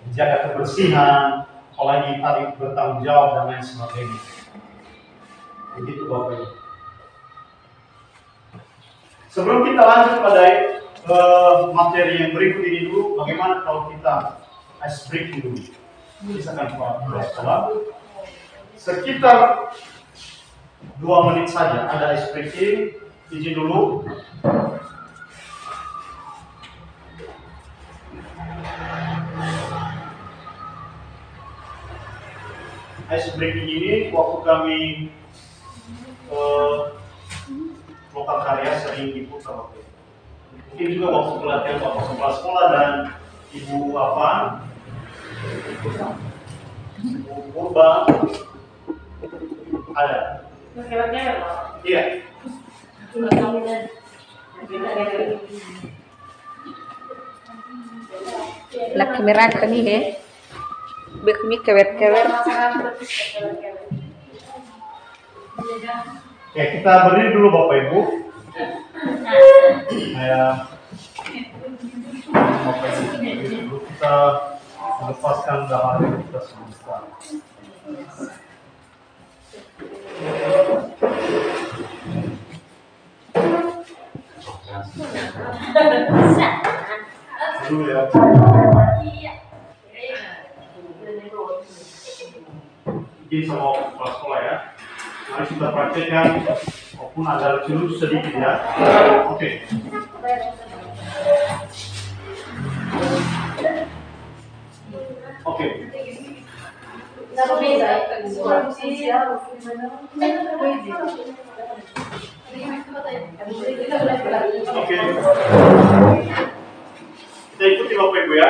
S2: menjaga kebersihan, apalagi tadi bertanggung jawab dan lain sebagainya. Begitu Bapak Ibu. Sebelum kita lanjut pada materi yang berikut ini dulu, bagaimana kalau kita ice breaking dulu? Misalkan Pak sekolah, sekitar 2 menit saja ada ice breaking. Izin dulu. Ice breaking ini waktu kami lokal karya sering diputar waktu itu. Mungkin juga waktu pelatihan Bapak kepala sekolah dan Ibu apa? Ibu Purba ada. Iya.
S3: Laki merah kan ini, bekmi kewer-kewer.
S2: Oke, kita berdiri dulu Bapak Ibu. Bapak Ibu dulu kita melepaskan dahaga kita semesta. Dulu ya. Ini sama kepala sekolah ya. Mari kita praktekkan, walaupun agak lucu sedikit ya. Oke. Oke. Oke. Kita ikuti Bapak Ibu ya.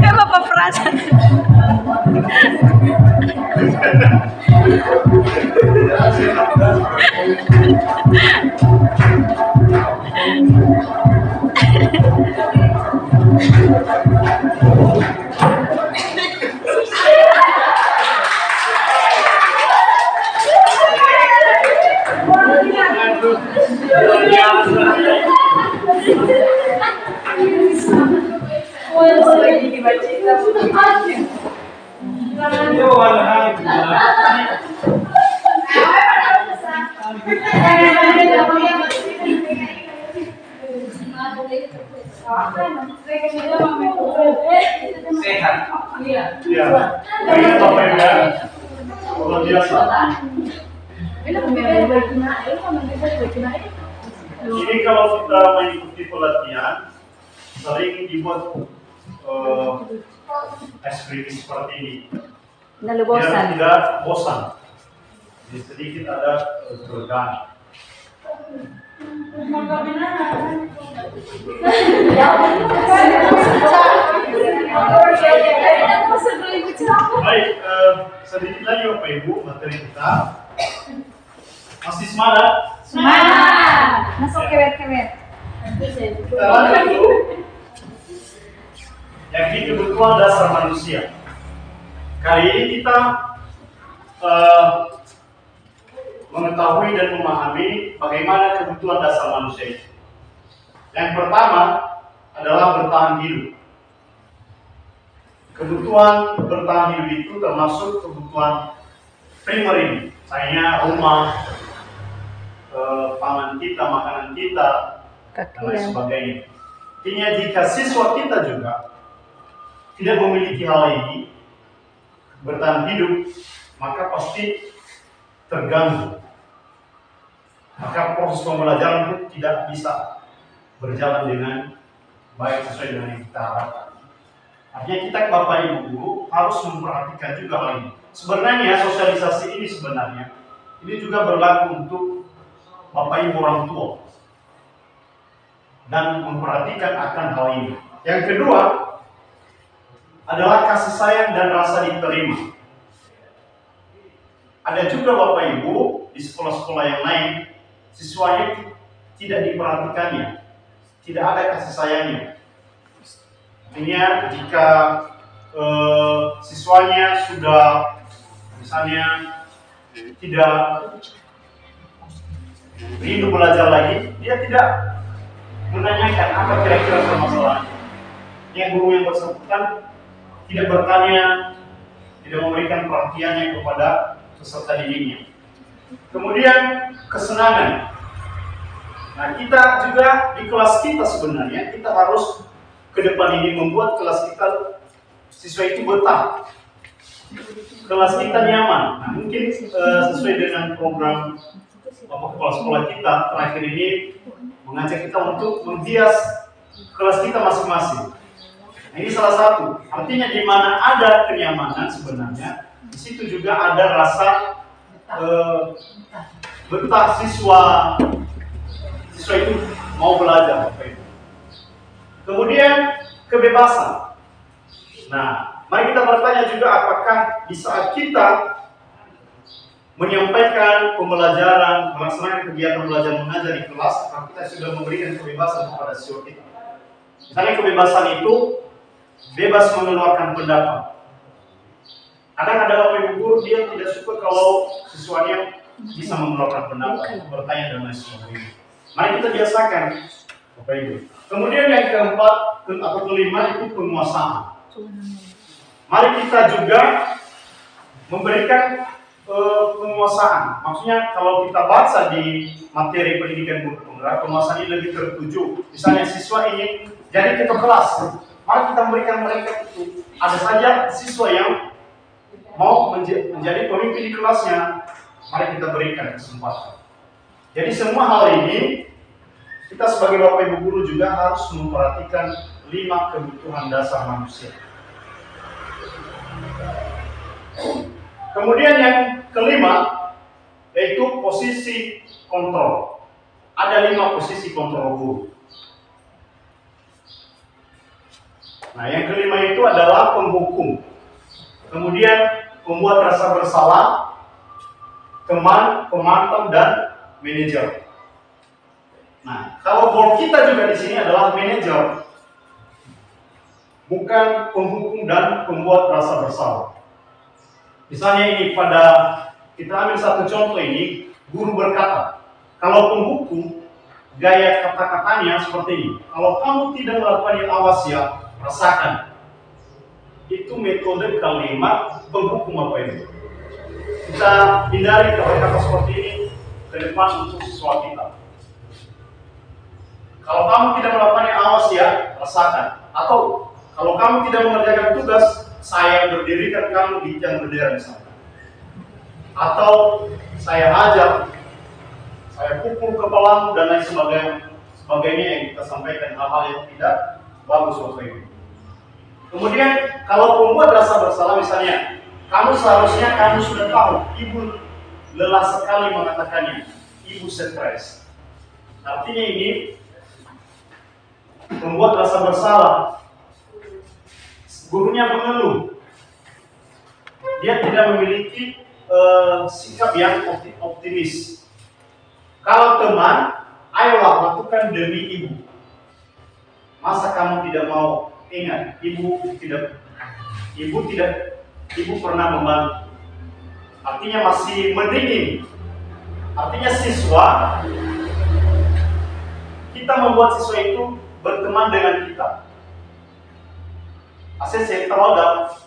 S4: Emang apa perasaan?
S2: Sehat. Iya. Ini Bapak Ibu luar biasa. Ini kalau kita mengikuti pelatihan, sering dibuat aktivitas seperti ini. Biar tidak bosan. Jadi sedikit ada perbedaan. Baik, sedikit lagi Bapak Ibu materi kita. Masih semangat?
S3: Semangat. Masuk kewet-kewet.
S2: Kita lanjut dulu. Yakni kebutuhan dasar manusia. Kali ini kita mengetahui dan memahami bagaimana kebutuhan dasar manusia itu. Yang pertama adalah bertahan hidup. Kebutuhan bertahan hidup itu termasuk kebutuhan primer ini, misalnya rumah, pangan kita, makanan kita, dan lain sebagainya. Artinya jika siswa kita juga tidak memiliki hal ini, bertahan hidup, maka pasti terganggu. Maka proses pembelajaran pun tidak bisa berjalan dengan baik sesuai dengan yang kita harapkan. Artinya kita Bapak Ibu guru harus memperhatikan juga hal ini. Sebenarnya sosialisasi ini ini juga berlaku untuk Bapak Ibu orang tua dan memperhatikan akan hal ini. Yang kedua adalah kasih sayang dan rasa diterima. Ada juga Bapak Ibu di sekolah-sekolah yang lain, siswanya tidak diperhatikannya, tidak ada kasih sayangnya. Artinya jika siswanya sudah misalnya tidak rindu belajar lagi, dia tidak menanyakan apa kira-kira permasalahannya. Yang guru yang bersangkutan tidak bertanya, tidak memberikan perhatiannya kepada peserta didiknya. Kemudian kesenangan. Nah, kita juga di kelas kita sebenarnya kita harus ke depan ini membuat kelas kita siswa itu betah, kelas kita nyaman. Nah, mungkin sesuai dengan program kepala sekolah kita terakhir ini mengajak kita untuk menghias kelas kita masing-masing. Nah, ini salah satu. Artinya di mana ada kenyamanan sebenarnya, di situ juga ada rasa betah siswa itu mau belajar. Kemudian kebebasan. Nah, mari kita bertanya juga apakah di saat kita menyampaikan pembelajaran, melaksanakan kegiatan belajar mengajar di kelas, apakah kita sudah memberikan kebebasan kepada siswa kita. Misalnya kebebasan itu bebas mengeluarkan pendapat. Kadang ada bapak ibu guru dia tidak suka kalau siswanya bisa mengeluarkan pendapat, bertanya dan lain sebagainya. Mari kita biasakan, bapak ibu. Kemudian yang keempat atau kelima itu penguasaan. Mari kita juga memberikan penguasaan. Maksudnya kalau kita baca di materi pendidikan guru penggerak, penguasaan ini lebih tertuju. Misalnya siswa ingin jadi ketua kelas, mari kita memberikan mereka itu. Ada saja siswa yang mau menjadi pemimpin di kelasnya, mari kita berikan kesempatan. Jadi semua hal ini kita sebagai bapak ibu guru juga harus memperhatikan 5 kebutuhan dasar manusia. Kemudian yang kelima yaitu posisi kontrol. Ada 5 posisi kontrol guru. Nah, yang kelima itu adalah penghukum. Kemudian pembuat rasa bersalah, teman, pemantau, dan manajer. Nah, kalau goal kita juga di sini adalah manajer, bukan penghukum dan pembuat rasa bersalah. Misalnya ini kita ambil satu contoh ini, guru berkata, kalau penghukum, gaya kata-katanya seperti ini. Kalau kamu tidak melakukannya, awas ya, rasakan. Itu metode kalimat penghukum apa ini? Kita hindari kata-kata seperti ini ke depan untuk siswa kita. Kalau kamu tidak melakukannya, awas ya, rasakan. Atau kalau kamu tidak mengerjakan tugas, saya berdirikan kamu di tiang bendera misalnya. Atau saya ajar, saya pukul kepalamu dan lain sebagainya yang kita sampaikan hal-hal yang tidak bagus waktu itu. Kemudian kalau pembuat rasa bersalah misalnya, kamu sudah tahu, ibu lelah sekali mengatakannya, ibu stres. Artinya ini membuat rasa bersalah. Gurunya mengeluh, dia tidak memiliki sikap yang optimis. Kalau teman, ayolah lakukan demi ibu. Masa kamu tidak mau? Ingat, ibu pernah membantu. Artinya masih mendingin. Artinya siswa, kita membuat siswa itu berteman dengan kita. Asal saya terhadap,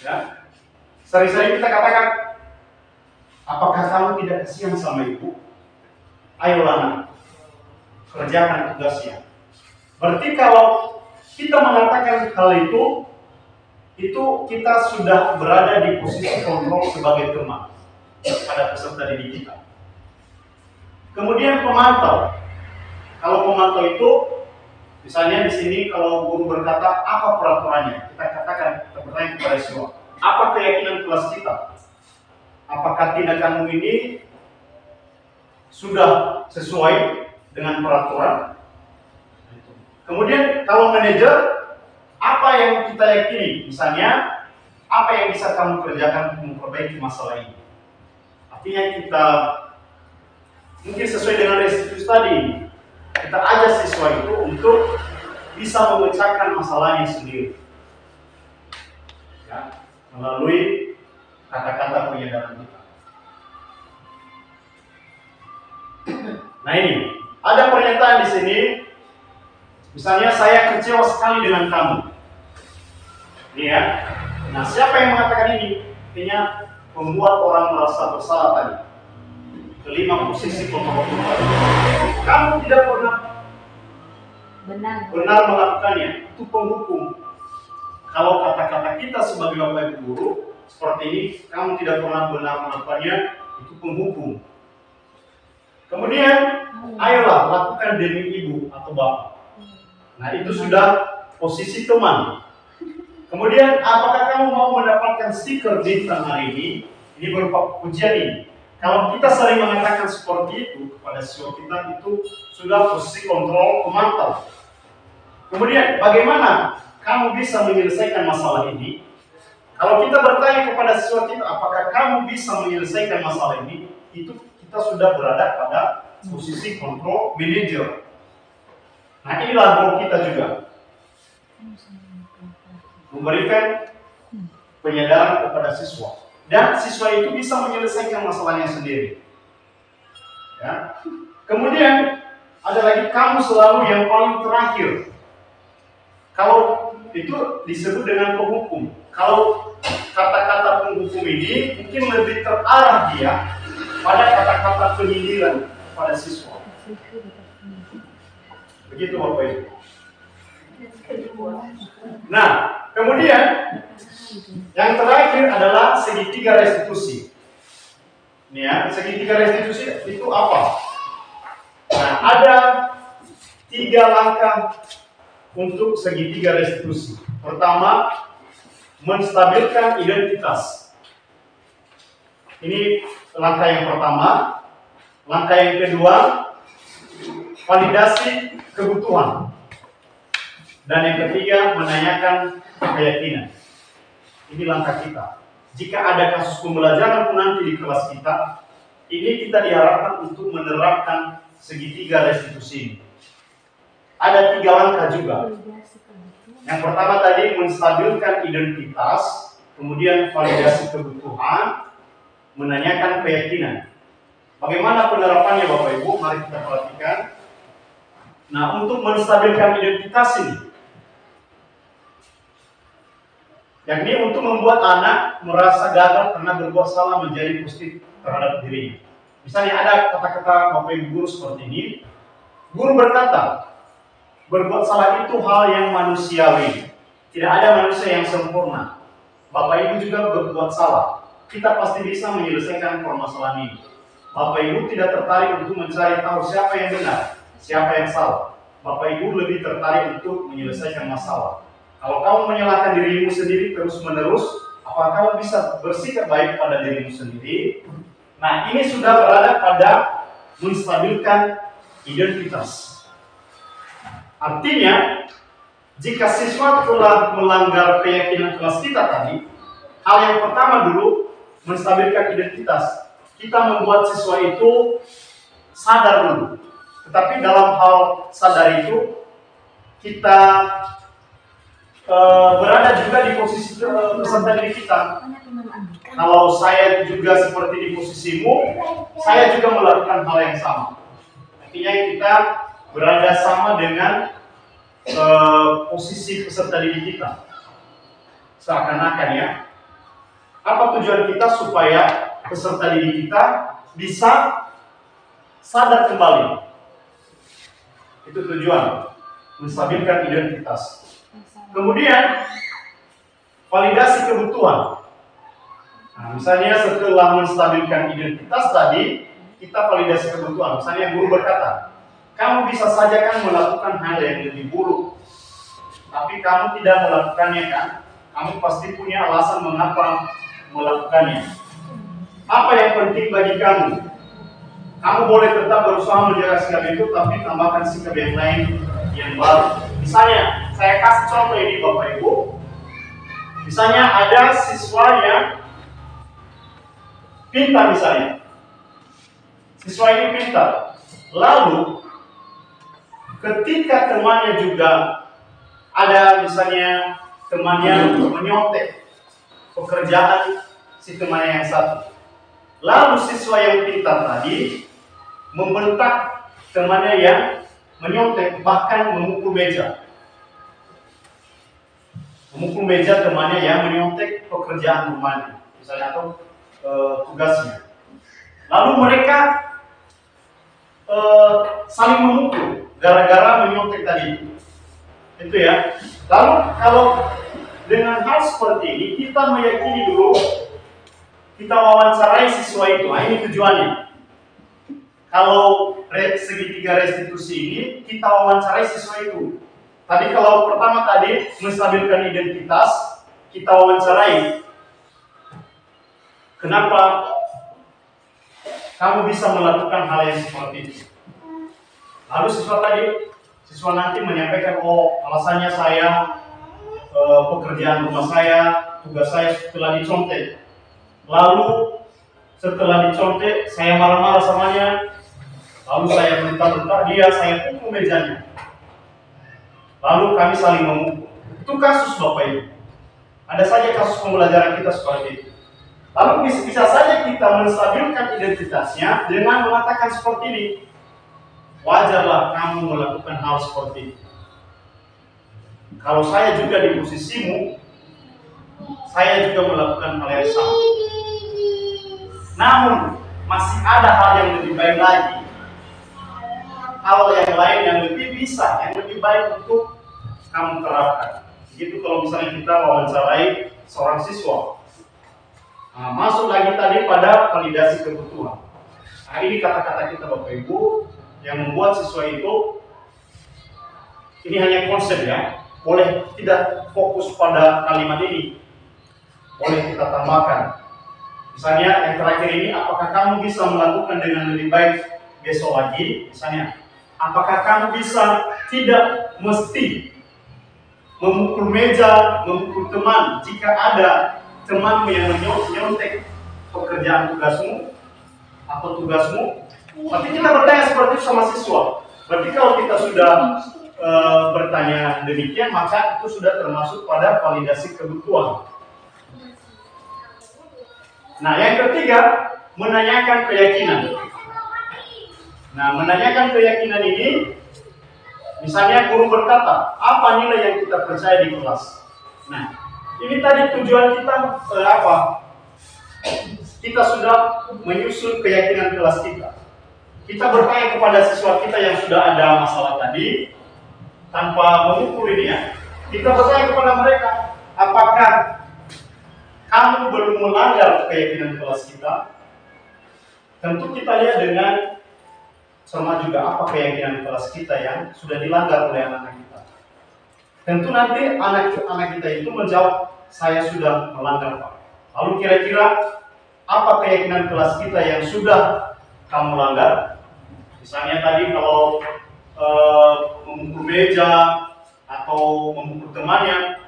S2: ya. Sering-sering kita katakan, apakah kamu tidak kasihan sama ibu? Ayolah nak, kerjakan tugasnya. Berarti kalau kita mengatakan hal itu kita sudah berada di posisi kontrol sebagai teman pada peserta didik kita. Kemudian pemantau. Kalau pemantau itu, misalnya di sini kalau guru berkata apa peraturannya, kita bertanya kepada siswa, apa keyakinan kelas kita? Apakah tindakanmu ini sudah sesuai dengan peraturan? Kemudian kalau manajer, apa yang kita yakini? Misalnya, apa yang bisa kamu kerjakan untuk memperbaiki masalah ini? Artinya kita mungkin sesuai dengan restitusi tadi, kita ajak siswa itu untuk bisa memecahkan masalahnya sendiri, ya, melalui kata-kata penyadaran kita. Nah ini, ada pernyataan di sini. Misalnya saya kecewa sekali dengan kamu. Ini ya. Nah, siapa yang mengatakan ini? Artinya membuat orang merasa bersalah tadi. Kelima, posisi kontrol. Kamu tidak pernah benar melakukannya, itu penghukum. Kalau kata-kata kita sebagai bapak ibu guru seperti ini, kamu tidak pernah benar melakukannya, itu penghukum. Kemudian, ayolah lakukan demi ibu atau bapak. Nah, itu sudah posisi teman. Kemudian, apakah kamu mau mendapatkan stiker di hari ini? Ini berupa pujian ini. Kalau kita sering mengatakan seperti itu kepada siswa kita, itu sudah posisi kontrol pemantau. Kemudian, bagaimana kamu bisa menyelesaikan masalah ini? Kalau kita bertanya kepada siswa kita, apakah kamu bisa menyelesaikan masalah ini? Itu kita sudah berada pada posisi kontrol manager. Nah, inilah role kita juga. Memberikan penyadaran kepada siswa. Dan siswa itu bisa menyelesaikan masalahnya sendiri. Ya. Kemudian, ada lagi kamu selalu yang paling terakhir. Kalau itu disebut dengan penghukum. Kalau kata-kata penghukum ini mungkin lebih terarah dia pada kata-kata penyindiran pada siswa. Begitu Bapak Ibu. Nah, kemudian yang terakhir adalah segitiga restitusi. Ini ya, segitiga restitusi itu apa? Nah, ada 3 langkah untuk segitiga restitusi. Pertama, menstabilkan identitas. Ini langkah yang pertama. Langkah yang kedua, validasi kebutuhan. Dan yang ketiga, menanyakan keyakinan. Ini langkah kita. Jika ada kasus pembelajaran pun nanti di kelas kita, ini kita diharapkan untuk menerapkan segitiga restitusi ini. Ada 3 langkah juga. Yang pertama tadi menstabilkan identitas, kemudian validasi kebutuhan, menanyakan keyakinan. Bagaimana penerapannya Bapak Ibu? Mari kita perhatikan. Nah, untuk menstabilkan identitas ini, yakni untuk membuat anak merasa gagal karena berbuat salah menjadi positif terhadap dirinya. Misalnya ada kata-kata Bapak Ibu guru seperti ini. Guru berkata, berbuat salah itu hal yang manusiawi. Tidak ada manusia yang sempurna. Bapak Ibu juga berbuat salah. Kita pasti bisa menyelesaikan permasalahan ini. Bapak Ibu tidak tertarik untuk mencari tahu siapa yang benar, siapa yang salah. Bapak Ibu lebih tertarik untuk menyelesaikan masalah. Kalau kamu menyalahkan dirimu sendiri terus-menerus, apakah kamu bisa bersikap baik pada dirimu sendiri? Nah, ini sudah berada pada menstabilkan identitas. Artinya, jika siswa telah melanggar keyakinan kelas kita tadi, hal yang pertama dulu, menstabilkan identitas. Kita membuat siswa itu sadar dulu. Tetapi dalam hal sadar itu, kita berada juga di posisi peserta didik kita. Kalau saya juga seperti di posisimu, saya juga melakukan hal yang sama. Artinya kita berada sama dengan posisi peserta didik kita. Seakan-akan ya. Apa tujuan kita supaya peserta didik kita bisa sadar kembali? Itu tujuan, menstabilkan identitas. Kemudian, validasi kebutuhan. Nah, misalnya setelah menstabilkan identitas tadi, kita validasi kebutuhan. Misalnya guru berkata, kamu bisa saja kan melakukan hal yang lebih buruk, tapi kamu tidak melakukannya kan? Kamu pasti punya alasan mengapa melakukannya. Apa yang penting bagi kamu? Kamu boleh tetap berusaha menjaga sikap itu, tapi tambahkan sikap yang lain yang baru. Misalnya, saya kasih contoh ini Bapak Ibu. Misalnya ada siswa yang pintar misalnya. Siswa ini pintar. Lalu, ketika temannya juga ada misalnya temannya menyontek pekerjaan si temannya yang satu. Lalu siswa yang pintar tadi membentak temannya yang menyontek, bahkan memukul meja. memukul meja temannya yang menyontek pekerjaan rumahnya, misalnya atau tugasnya. Lalu mereka saling memukul gara-gara menyontek tadi. Itu ya. Lalu kalau dengan hal seperti ini kita meyakini dulu, kita wawancarai siswa itu. Nah, ini tujuannya. Kalau segitiga restitusi ini kita wawancarai siswa itu. Tadi kalau pertama tadi menstabilkan identitas, kita wawancarai. Kenapa kamu bisa melakukan hal yang seperti itu? Lalu siswa nanti menyampaikan, oh alasannya saya pekerjaan rumah saya, tugas saya setelah dicontek. Lalu setelah dicontek saya marah-marah samanya. Lalu saya bentak-bentak dia, saya pukul mejanya. Lalu kami saling memukul. Itu kasus Bapak Ibu. Ada saja kasus pembelajaran kita seperti itu. Lalu bisa saja kita menstabilkan identitasnya dengan mengatakan seperti ini. Wajarlah kamu melakukan hal seperti itu. Kalau saya juga di posisimu, saya juga melakukan hal yang sama. Namun masih ada hal yang lebih baik lagi. Hal yang lain yang lebih bisa, yang lebih baik untuk kamu terapkan. Begitu kalau misalnya kita wawancarai seorang siswa. Nah, masuk lagi tadi pada validasi kebutuhan. Nah, ini kata-kata kita Bapak Ibu yang membuat siswa itu, ini hanya konsep ya, boleh tidak fokus pada kalimat ini, boleh kita tambahkan. Misalnya yang terakhir ini, apakah kamu bisa melakukan dengan lebih baik besok lagi? Misalnya, apakah kamu bisa tidak mesti memukul meja, memukul teman jika ada temanmu yang menyontek pekerjaan tugasmu atau tugasmu? Tapi kita bertanya seperti itu sama siswa. Berarti kalau kita sudah bertanya demikian, maka itu sudah termasuk pada validasi kebutuhan. Nah, yang ketiga, menanyakan keyakinan. Nah, menanyakan keyakinan ini, misalnya guru berkata, apa nilai yang kita percaya di kelas? Nah, ini tadi tujuan kita apa? Kita sudah menyusun keyakinan kelas kita. Kita bertanya kepada siswa kita yang sudah ada masalah tadi, tanpa memukul ini ya. Kita bertanya kepada mereka, apakah kamu belum melanggar keyakinan kelas kita? Tentu kita lihat dengan sama juga apa keyakinan kelas kita yang sudah dilanggar oleh anak-anak kita. Tentu nanti anak-anak kita itu menjawab, saya sudah melanggar Pak. Lalu kira-kira apa keyakinan kelas kita yang sudah kamu langgar? Misalnya tadi kalau memukul meja atau memukul temannya,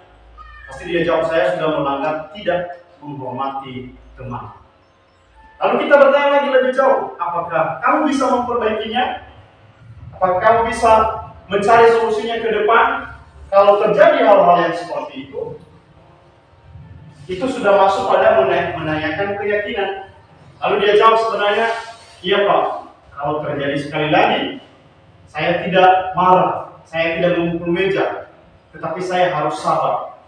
S2: pasti dia jawab, saya sudah melanggar tidak menghormati teman. Lalu kita bertanya lagi lebih jauh, apakah kamu bisa memperbaikinya? Apakah kamu bisa mencari solusinya ke depan? Kalau terjadi hal-hal yang seperti itu sudah masuk pada menanyakan keyakinan. Lalu dia jawab sebenarnya, iya Pak, kalau terjadi sekali lagi, saya tidak marah, saya tidak memukul meja, tetapi saya harus sabar.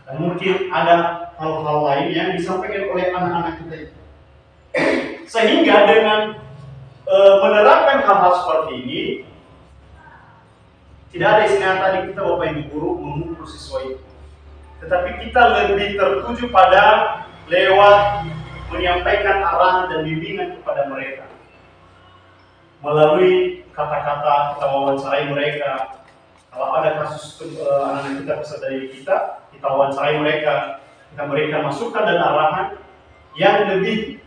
S2: Dan mungkin ada hal-hal lain yang disampaikan oleh anak-anak kita itu. Sehingga dengan menerapkan hal-hal seperti ini, tidak ada istilah tadi kita Bapak Ibu guru memukul siswa itu, tetapi kita lebih tertuju pada lewat menyampaikan arahan dan bimbingan kepada mereka melalui kata-kata, kita wawancarai mereka. Kalau ada kasus anak-anak kita peserta didik kita wawancarai mereka, kita berikan masukan dan arahan yang lebih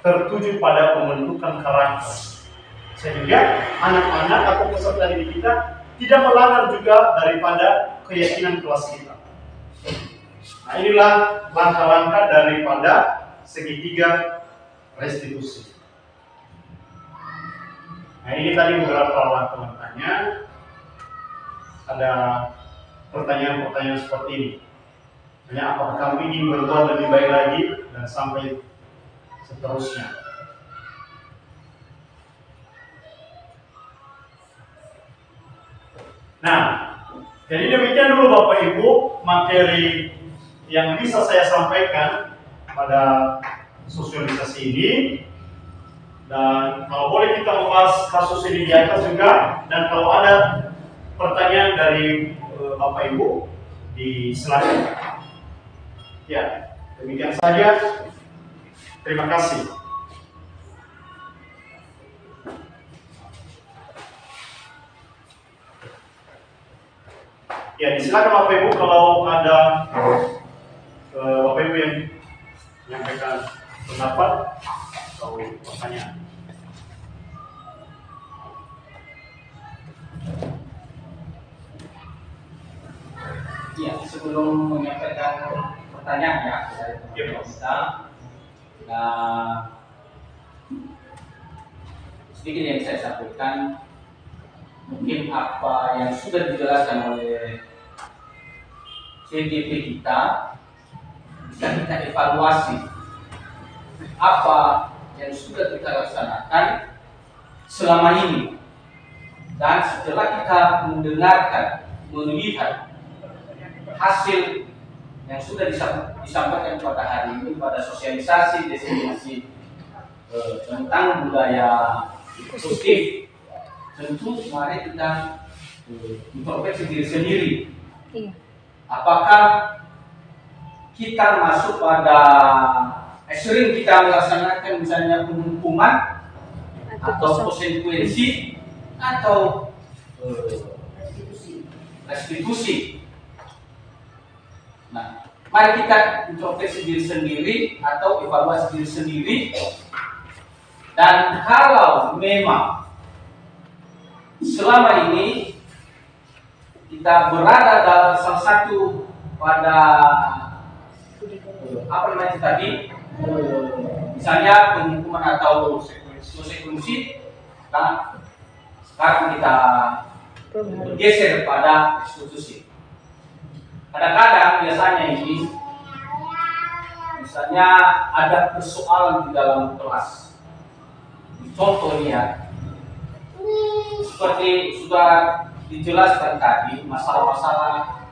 S2: tertuju pada pembentukan karakter, sehingga anak-anak atau peserta didik kita tidak melanggar juga daripada keyakinan kelas kita. Nah, inilah langkah-langkah daripada segitiga restitusi. Nah, ini tadi beberapa langkah langkahnya. Ada pertanyaan-pertanyaan seperti ini. Hanya apakah kamu ingin berbuat lebih baik lagi dan sampai seterusnya. Nah, Jadi demikian dulu Bapak Ibu materi yang bisa saya sampaikan pada sosialisasi ini. Dan kalau boleh kita membahas kasus ini di atas juga, dan kalau ada pertanyaan dari Bapak Ibu disilakan. Ya, demikian saja. Terima kasih. Ya, disilakan Bapak Ibu kalau ada Bapak Ibu yang menyampaikan pendapat atau pertanyaan.
S5: Ya, sebelum menyampaikan pertanyaan ya dari teman-teman kita, sedikit yang saya sampaikan, mungkin apa yang sudah dijelaskan oleh CGP kita bisa kita evaluasi apa yang sudah kita laksanakan selama ini, dan setelah kita mendengarkan, melihat hasil yang sudah disampaikan pada hari ini pada sosialisasi destinasi tentang budaya positif, tentu mari kita introspeksi diri sendiri. Apakah kita masuk pada sering kita melaksanakan misalnya penghukuman atau konsekuensi atau restitusi. Nah, mari kita introspeksi diri sendiri atau evaluasi diri sendiri, dan kalau memang selama ini kita berada dalam salah satu pada apa namanya tadi, misalnya penghukuman atau konsekuensi, nah sekarang kita bergeser pada restitusi. Kadang-kadang biasanya ini, misalnya ada persoalan di dalam kelas. Contohnya, seperti sudah dijelaskan tadi, masalah-masalah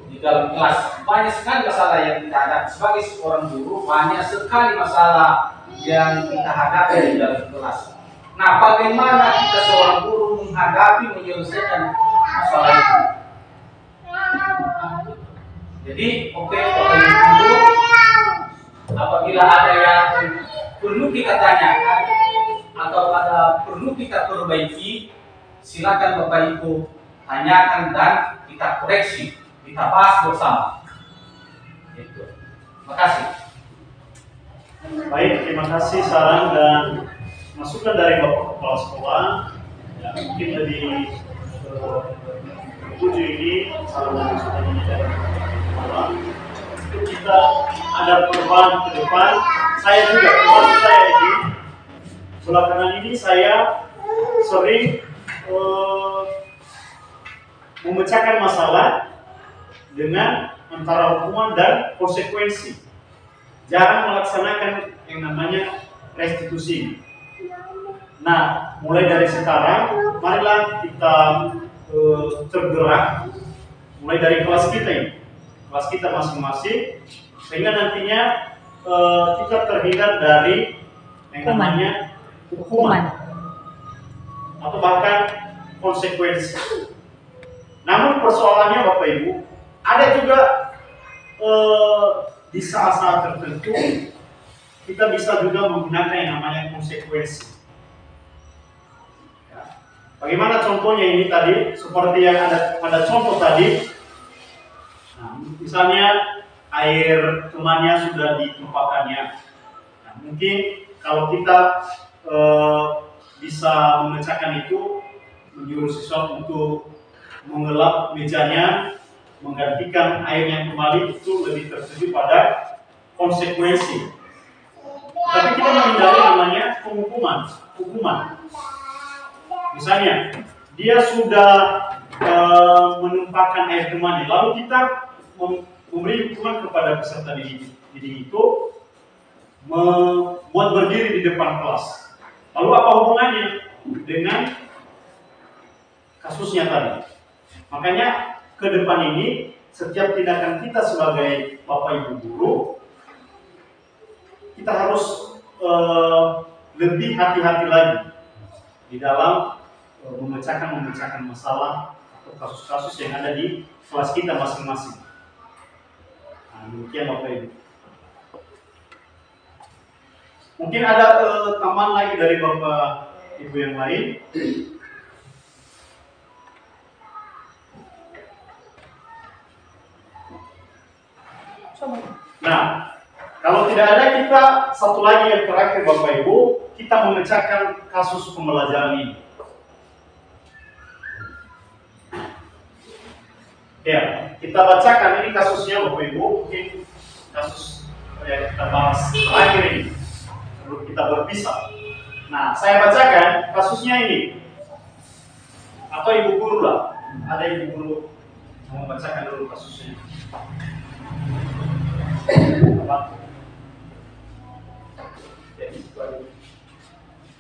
S5: di dalam kelas. Banyak sekali masalah yang kita hadapi sebagai seorang guru, banyak sekali masalah yang kita hadapi di dalam kelas. Nah, bagaimana kita seorang guru menghadapi, menyelesaikan masalah itu? Jadi, Bapak Ibu guru, apabila ada yang perlu kita tanyakan atau ada perlu kita perbaiki, silakan Bapak Ibu tanyakan dan kita koreksi, kita bahas bersama. Itu. Terima kasih.
S2: Baik, terima kasih saran dan masukan dari Bapak Kepala Sekolah. Ya, mungkin dari tujuh ini saran dan masukan ini dari Kepala. Untuk kita ada perubahan ke depan. Saya juga, termasuk saya ini, belakangan ini saya sering memecahkan masalah dengan antara hukuman dan konsekuensi. Jarang melaksanakan yang namanya restitusi. Nah, mulai dari sekarang, marilah kita tergerak mulai dari kelas kita ini, kelas kita masing-masing, sehingga nantinya kita terhindar dari yang namanya hukuman atau bahkan konsekuensi. Namun persoalannya Bapak Ibu, ada juga di saat-saat tertentu kita bisa juga menggunakan yang namanya konsekuensi. Ya. Bagaimana contohnya ini tadi? Seperti yang ada contoh tadi. Nah, misalnya air temannya sudah ditumpahkannya. Nah, mungkin kalau kita bisa memecahkan itu, menyuruh siswa untuk mengelap mejanya, menggantikan airnya kembali, itu lebih tertuju pada konsekuensi. Tapi kita menghindari namanya hukuman. Misalnya, dia sudah menumpahkan air temannya, lalu kita memberi hukuman kepada peserta didik itu, membuat berdiri di depan kelas. Lalu apa hubungannya dengan kasusnya tadi? Makanya ke depan ini setiap tindakan kita sebagai Bapak Ibu guru, kita harus lebih hati-hati lagi di dalam memecahkan masalah atau kasus-kasus yang ada di kelas kita masing-masing. Nah, demikian Bapak Ibu. Mungkin ada tambahan lagi dari Bapak Ibu yang lain. Nah, kalau tidak ada, kita satu lagi yang terakhir Bapak Ibu, kita memecahkan kasus pembelajaran ini. Ya, kita bacakan ini kasusnya Bapak Ibu, mungkin kasus yang kita bahas terakhir ini, sebelum kita berpisah. Nah, saya bacakan kasusnya ini, atau Ibu Guru lah, ada Ibu Guru mau membacakan dulu kasusnya.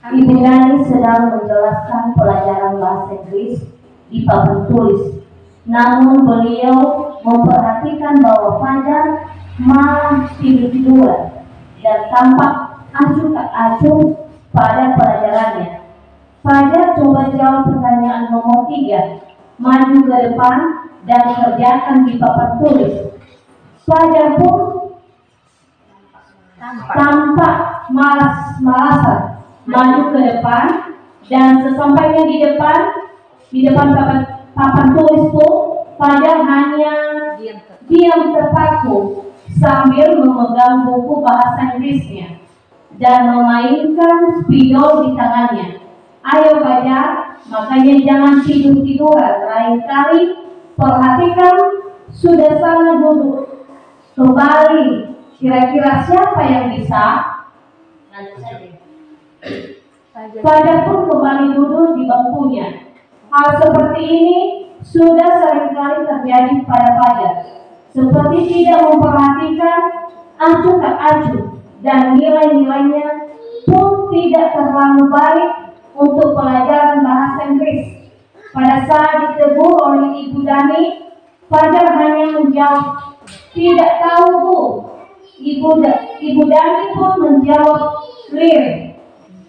S6: Ibu Nani sedang menjelaskan pelajaran bahasa Inggris di papan tulis. Namun beliau memperhatikan bahwa Fajar malah tidur-tiduran dan tampak acuh tak acuh pada pelajarannya. Fajar coba jawab pertanyaan nomor 3, maju ke depan dan kerjakan di papan tulis. Fajar pun tampak malas-malasan maju ke depan, dan sesampainya di depan papan tulis pun Fajar hanya diam terpaku sambil memegang buku bahasa Inggrisnya dan memainkan spidol di tangannya. Ayo Fajar, makanya jangan tidur-tiduran, lain kali perhatikan sudah sana duduk. Kembali, kira-kira siapa yang bisa? Fajar pun kembali duduk di bangkunya. Hal seperti ini sudah seringkali terjadi pada Fajar. Seperti tidak memperhatikan acuh tak acuh, dan nilai-nilainya pun tidak terlalu baik untuk pelajaran bahasa Inggris. Pada saat ditegur oleh Ibu Dani, Fajar hanya menjawab, "Tidak tahu Bu." Ibu Dani pun menjawab lirik,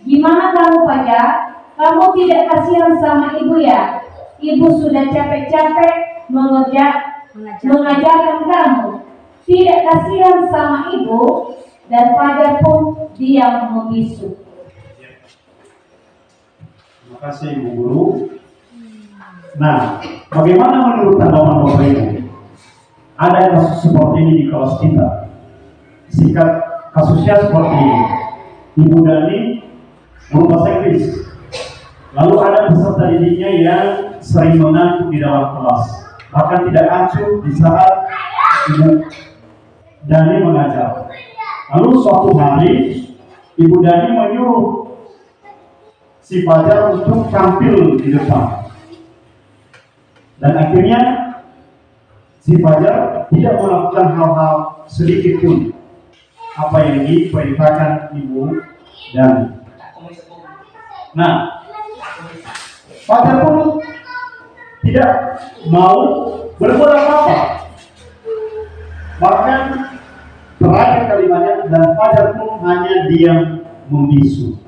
S6: "Gimana kamu Fajar? Kamu tidak kasihan sama ibu ya? Ibu sudah capek-capek mengajarkan kamu. Tidak kasihan sama ibu?" Dan Fajar pun diam membisu.
S2: Terima kasih Ibu Guru. Nah, bagaimana menurut tanggapan Bapak Ibu? Ada kasus seperti ini di kelas kita. Sikap kasusnya seperti ini. Ibu Dani guru bahasa Inggris. Lalu ada peserta didiknya yang sering mengantuk di dalam kelas, bahkan tidak acuh di saat Ibu Dani mengajar. Lalu suatu hari Ibu Dani menyuruh si Fajar untuk tampil di depan, dan akhirnya si Fajar tidak melakukan hal-hal sedikit pun apa yang diperintahkan Ibu Dani. Nah, Fajar pun tidak mau berbuat apa-apa. Bahkan terakhir kalimatnya, dan Fajar pun hanya diam membisu.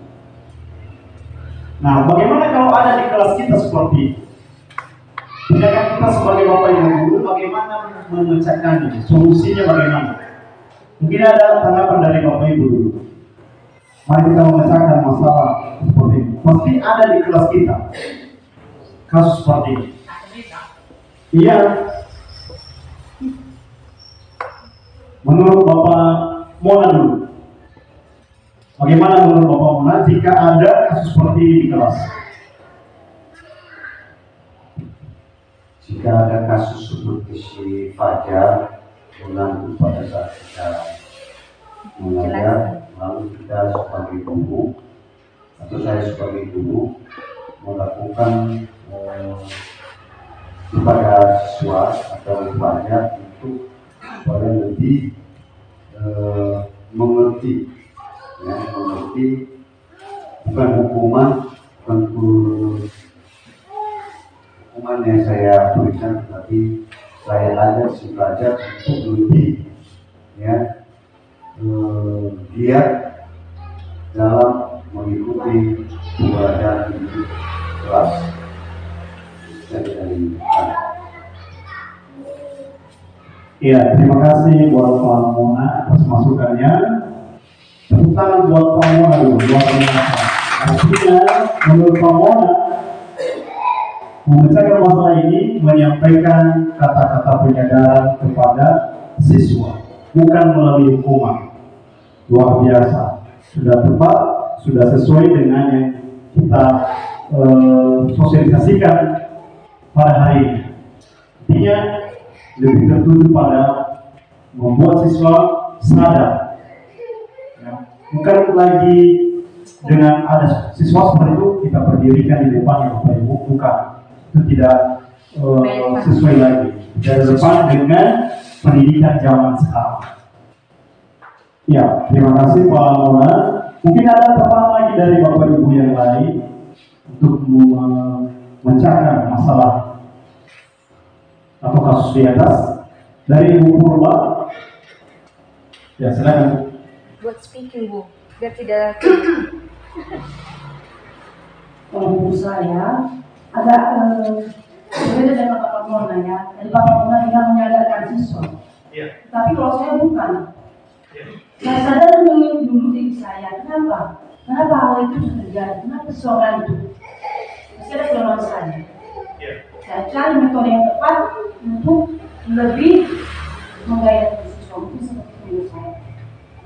S2: Nah, bagaimana kalau ada di kelas kita seperti itu? Tindakan kita sebagai Bapak Ibu Guru, bagaimana memecahkannya? Solusinya bagaimana? Mungkin ada tanggapan dari Bapak Ibu dulu. Mari kita memecahkan masalah seperti ini. Pasti ada di kelas kita kasus seperti ini. Iya. Menurut Bapak Mona dulu, bagaimana menurut Bapak Mona jika ada kasus seperti ini di kelas?
S7: Jika ada kasus seperti si Fajar mengantuk pada saat kita mengajar, lalu kita sebagai guru atau saya sebagai guru melakukan kepada siswa atau pelajar untuk supaya lebih mengerti, ya, mengerti bukan hukuman yang saya berikan, tetapi si pelajar untuk lebih ya giat dalam mengikuti pembelajaran di kelas dari
S2: Ya, terima kasih buat Pak Mona atas masukannya. Tepuk tangan buat Pak Mona dulu, luar biasa. Artinya, menurut Pak Mona, memecahkan masalah ini menyampaikan kata-kata penyadaran kepada siswa, bukan melalui hukuman. Luar biasa, sudah tepat, sudah sesuai dengan yang kita sosialisasikan pada hari ini. Artinya lebih tertuju pada membuat siswa sadar, ya. Bukan lagi dengan ada siswa seperti itu kita berdirikan di depan Bapak Ibu, bukan, itu tidak sesuai lagi. Tidak depan dengan pendidikan zaman sekarang. Ya, terima kasih Pak Mona. Mungkin ada tambahan lagi dari Bapak Ibu yang lain untuk memecahkan masalah atau kasus di atas. Dari Ibu Purba, ya silakan.
S3: Buat speaking Bu, biar tidak.
S6: Kalau menurut saya agak berbeda dengan Bapak Mona ya. Jadi Bapak Mona tidak menyadarkan siswa.
S2: Iya.
S6: Tapi kalau saya bukan. Saya sadar dulu diri saya. Kenapa? Kenapa hal itu terjadi? Kenapa slogan itu? Masih ada slogan saya. Saya cari metode yang tepat untuk lebih menggairahkan siswa. Mungkin seperti itu menurut saya.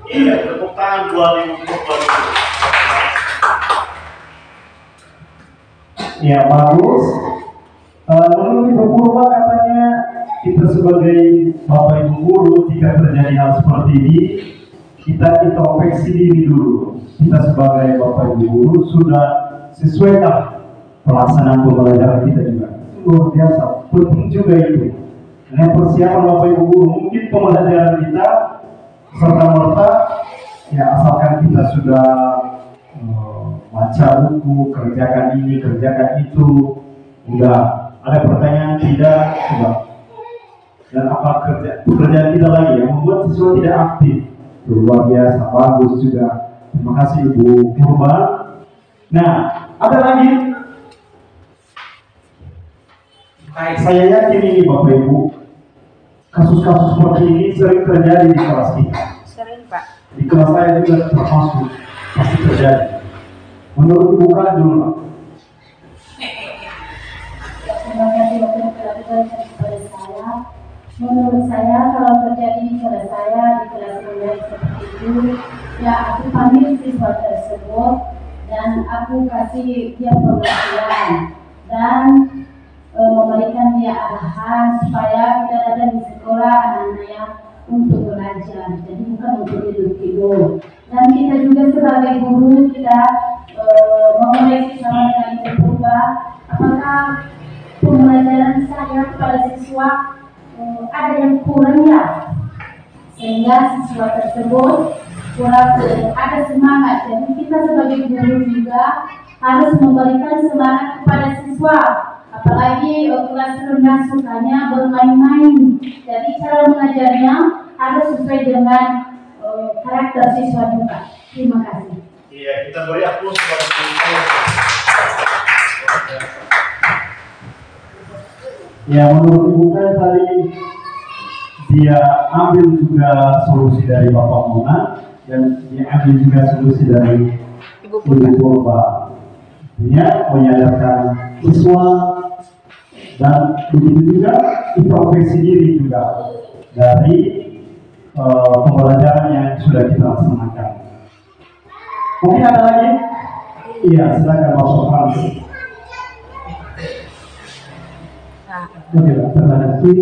S2: Iya, tepuk tangan buat Ibu Purba. Ya, bagus. Menurut Ibu Purba katanya kita sebagai Bapak Ibu guru jika terjadi hal seperti ini kita introspeksi diri dulu. Kita sebagai Bapak Ibu guru sudah sesuaikah pelaksanaan pembelajaran kita juga. Luar biasa, penting juga itu. Dengan persiapan Bapak Ibu guru, mungkin pembelajaran kita serta-merta ya asalkan kita sudah baca buku, kerjakan ini, kerjakan itu, udah ada pertanyaan tidak, enggak. Dan apa pekerjaan kita lagi yang membuat siswa tidak aktif. Luar biasa, bagus juga. Terima kasih Ibu Purba. Nah, ada lagi. Saya yakin ini Bapak Ibu, kasus-kasus seperti ini sering terjadi di kelas kita.
S3: Sering Pak.
S2: Di kelas saya juga termasuk pasti terjadi. Menurut Ibu kan dulu Pak.
S6: Terima kasih waktu yang dilakukan kepada saya. Menurut saya kalau terjadi di kelas saya di kelas mulai seperti itu, ya aku panggil siswa tersebut dan aku kasih dia pengertian dan memberikan dia arahan supaya kita ada di sekolah anak-anaknya untuk belajar, jadi bukan untuk tidur-tidur. Dan kita juga sebagai guru kita mengoreksi sama dengan Ibu Purba, apakah pembelajaran saya kepada siswa ada yang kurang ya, sehingga siswa tersebut kurang ada semangat. Jadi kita sebagai guru juga harus memberikan semangat kepada siswa. Apalagi kelas rendah sukanya bermain-main. Jadi cara mengajarnya harus sesuai dengan karakter siswa juga. Terima kasih.
S2: Iya, kita beri aplaus kepada siswa. Ya, menurut Ibu kan tadi dia ambil juga solusi dari Bapak Mona dan dia ambil juga solusi dari Ibu Purba. Dia menyadarkan siswa dan begitu juga introspeksi diri juga dari pembelajaran yang sudah kita laksanakan. Mungkin ada lagi? Iya, silakan Bapak Fransi.
S8: Oke, terima kasih.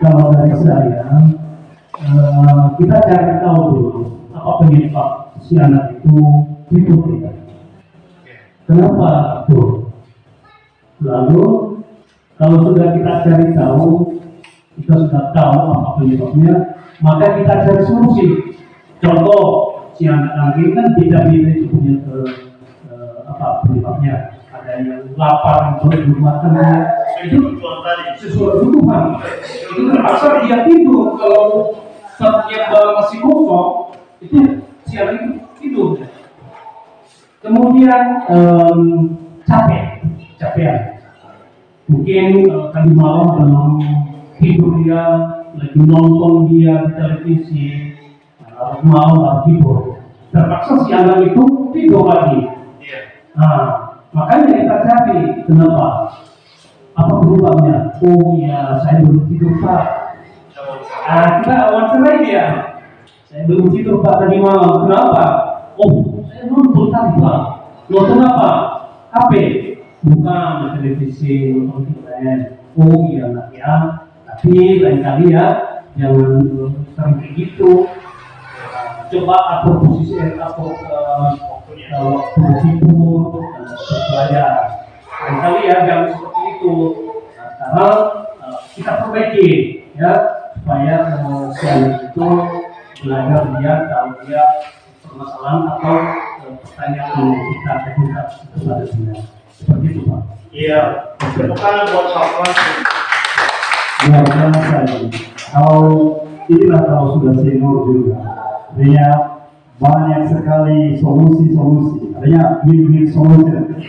S8: Kalau dari saya, kita cari tahu dulu apa penyebab si anak itu tidak. Kenapa tuh? Lalu kalau sudah kita cari tahu, kita sudah tahu apa penyebabnya, maka kita cari solusi. Contoh, si anak ini kan tidak bisa itu punya apa penyebabnya. Ada yang lapar boleh makan, itu sesuai kebutuhan. Itu terpaksa dia tidur kalau setiap masih kosong itu siang itu tidur. Kemudian capean. Mungkin tadi malam belum tidur dia, lagi nonton dia di televisi, malam harus tidur. Terpaksa siang itu tidur lagi. Nah, makanya kita cari kenapa? Apa penyebabnya? Oh ya, saya belum tidur Pak. Kita wawancarai dia. Saya belum tidur Pak tadi malam. Kenapa? Oh, saya nonton tadi Pak. Nonton apa? HP. Bukan televisi, nonton internet. Oh iya nak ya. Tapi lain kali ya, jangan sering kayak gitu. Coba atur posisi waktu tidur, belajar. Lain kali ya, jangan seperti itu. Karena kita perbaiki ya, supaya siang itu belajar dia, tahu dia permasalahan atau pertanyaan yang kita ajukan kepada dia. Seperti itu Pak.
S2: Iya, bukan buat apa?
S8: Ya, benar sekali. Kalau inilah kalau sudah senior juga, artinya banyak sekali solusi-solusi, artinya win-win solution.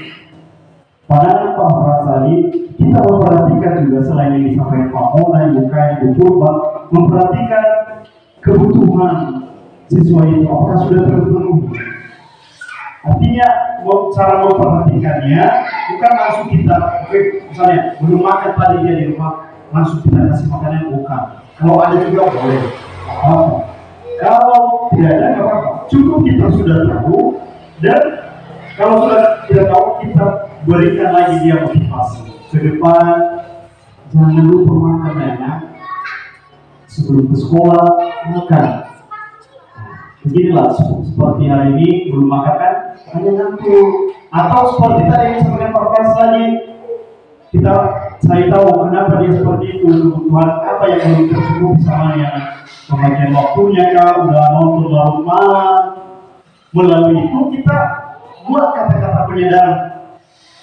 S8: Padahal Pak Frasadi, kita memperhatikan juga selain yang disampaikan Pak Mona, Ibu Kai, Ibu Purba, memperhatikan kebutuhan siswa itu apakah sudah terpenuhi. Artinya cara memperhatikannya bukan langsung kita, misalnya belum makan tadi dia di rumah, langsung kita kasih makanan, bukan. Kalau ada juga boleh. Kalau tidak ada nggak apa-apa. Cukup kita sudah tahu, dan kalau sudah tidak tahu kita berikan lagi dia motivasi. Ke depan jangan lupa makan banyak. Sebelum ke sekolah makan. Beginilah seperti hari ini belum makan kan, hanya ngantuk. Atau seperti tadi yang disampaikan Pak Pras tadi, saya tahu kenapa dia seperti itu, kebutuhan apa yang belum tercukupi sama yang pembagian waktunya kah, udah nonton larut malam. Melalui itu kita buat kata-kata penyadaran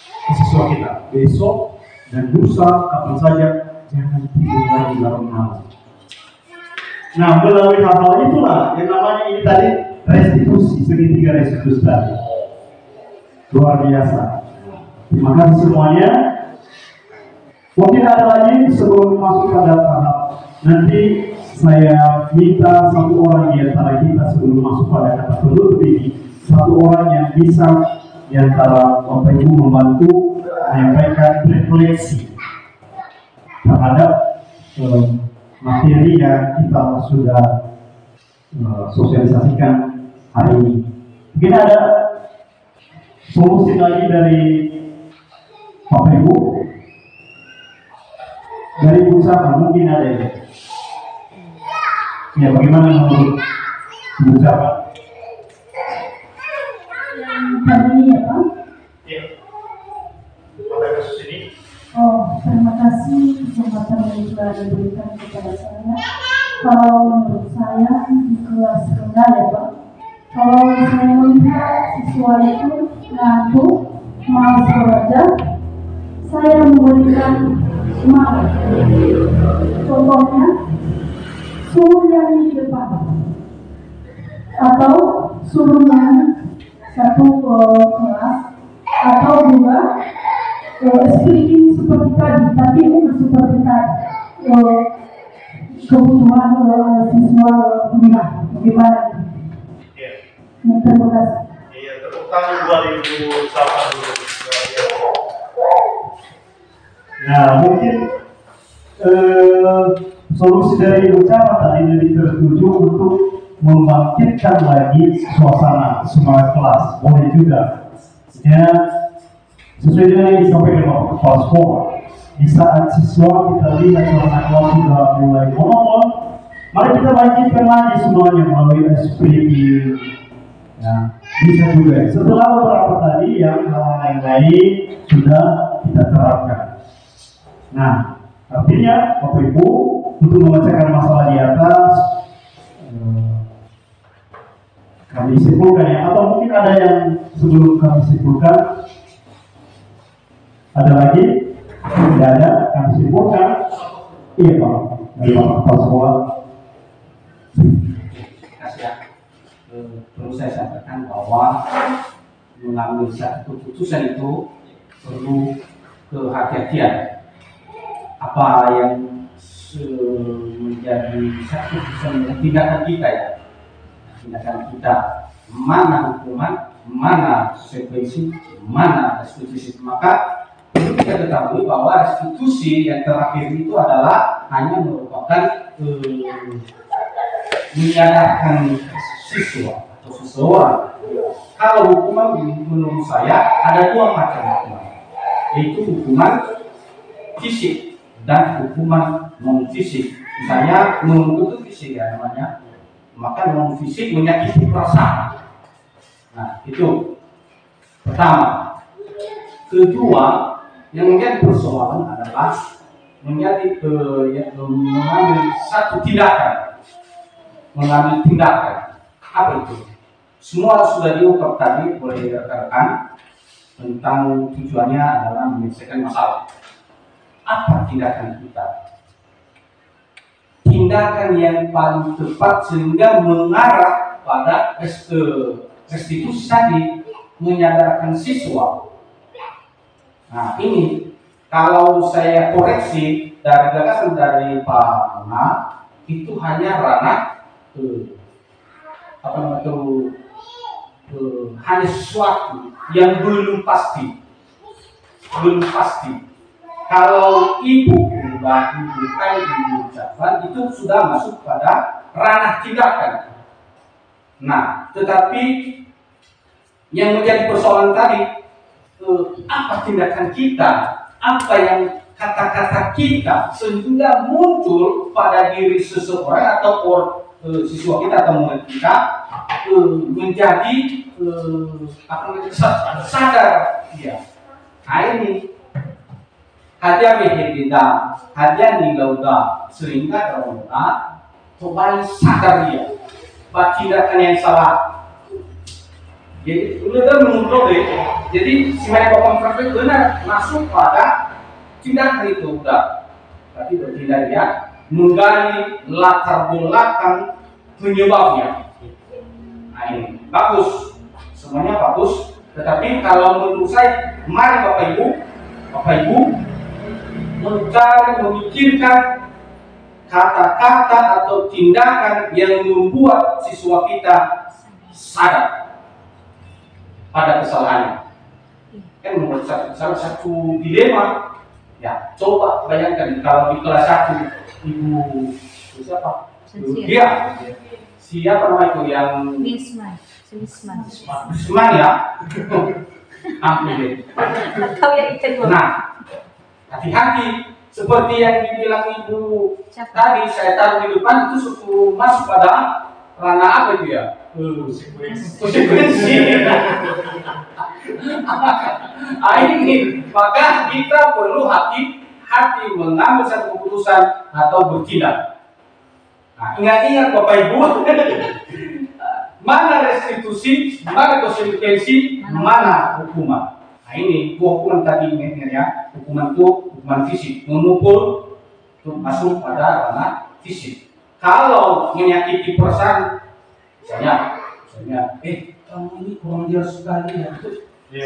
S8: ke siswa kita. Besok dan lusa kapan saja jangan tidur lagi larut malam. Nah, melalui hal-hal itulah yang namanya ini tadi restitusi, segitiga restitusi tadi. Luar biasa. Terima kasih semuanya. Mungkin ada lagi sebelum masuk pada tahap. Nanti saya minta satu orang di antara kita sebelum masuk pada kata penutup ini, satu orang yang bisa di antara Bapak Ibu membantu menyampaikan refleksi terhadap materi yang kita sudah sosialisasikan hari ini. Mungkin ada solusi lagi dari Bapak Ibu, dari Bu Sapa, mungkin ada ya. Ya, bagaimana menurut Bu Sapa?
S6: Yang tadi ya Pak?
S2: Iya. Pada kasus ini.
S6: Oh, terima kasih kesempatan yang telah diberikan kepada saya. Kalau menurut saya di kelas rendah ya Pak, kalau saya melihat siswa itu ngantuk, malas belajar, saya memberikan semangat. Contohnya, suruh nyanyi di depan, atau suruh nyanyi satu kelas, atau juga speaking seperti tadi, tapi seperti tadi kebutuhan siswa kuliah bagaimana?
S2: Iya.
S6: Terima kasih.
S2: Iya, tepuk tangan buat Ibu Sapa dulu.
S8: Nah, mungkin solusi dari Ibu Sapa tadi lebih tertuju untuk membangkitkan lagi suasana semangat kelas. Boleh juga. Ya, sesuai dengan yang disampaikan Bapak Kepala Sekolah, di saat siswa kita lihat suasana kelas sudah mulai monoton, mari kita bangkitkan lagi semuanya melalui SPG. Ya, bisa juga. Setelah beberapa tadi yang hal-hal lain sudah kita terapkan. Nah, artinya Bapak Ibu untuk memecahkan masalah di atas, kami simpulkan ya, atau mungkin ada yang sebelum kami simpulkan. Ada lagi? Tidak ada? Kami simpulkan. Iya Pak. Dari Pak semua.
S5: Kasih ya. Perlu saya sampaikan bahwa mengambil satu keputusan itu perlu kehati-hatian. Apa yang menjadi satu keputusan tindakan kita ya, tindakan kita, mana hukuman, mana konsekuensi, mana restitusi. Maka perlu kita ketahui bahwa restitusi yang terakhir itu adalah hanya merupakan menyadarkan siswa atau seseorang. Kalau hukuman menurut saya ada dua macam hukuman, yaitu hukuman fisik dan hukuman non fisik. Misalnya menurut fisik ya namanya, maka non fisik menyakiti perasaan. Nah itu pertama. Kedua, yang menjadi persoalan adalah mengambil satu tindakan, apa itu? Semua sudah diungkap tadi oleh rekan-rekan tentang tujuannya adalah menyelesaikan masalah. Apa tindakan kita? Tindakan yang paling tepat sehingga mengarah pada restitusi tadi, menyadarkan siswa. Nah ini kalau saya koreksi dari gagasan dari Pak Mona, itu hanya ranah hanya sesuatu yang belum pasti. Kalau ibu ucapan itu sudah masuk pada ranah tindakan. Nah, tetapi yang menjadi persoalan tadi, apa tindakan kita, apa yang kata-kata kita sehingga muncul pada diri seseorang atau siswa kita atau murid kita menjadi sadar ya. Nah ini hadiah behedida, hadiah nilauda sehingga daunnya kembali sadar dia bahwa tindakan yang salah. Jadi udah menurut jadi si mereka konflik benar masuk pada tindakan itu udah, tapi bertindak dia menggali latar belakang penyebabnya. Nah ini bagus, semuanya bagus. Tetapi kalau menurut saya, mari Bapak Ibu mencari, memikirkan kata-kata atau tindakan yang membuat siswa kita sadar pada kesalahannya. Kan menurut salah satu dilema. Ya, coba bayangkan kalau di kelas 1 Ibu siapa? Dia siapa nama itu yang Wisman ya? Ampun deh. Nah, hati-hati seperti yang dibilang Ibu tadi, saya taruh di depan itu suku masuk pada ranah apa itu ya? Konsekuensi. Ini maka kita perlu hati-hati mengambil satu keputusan atau bertindak. Nah, ingat Bapak Ibu, mana restitusi, mana konsekuensi, mana hukuman. Nah ini hukuman tadi ingatnya ya, hukuman itu hukuman fisik, memukul itu masuk pada ranah fisik. Kalau menyakiti perasaan, misalnya, kamu ini kurang jelas sekali ya,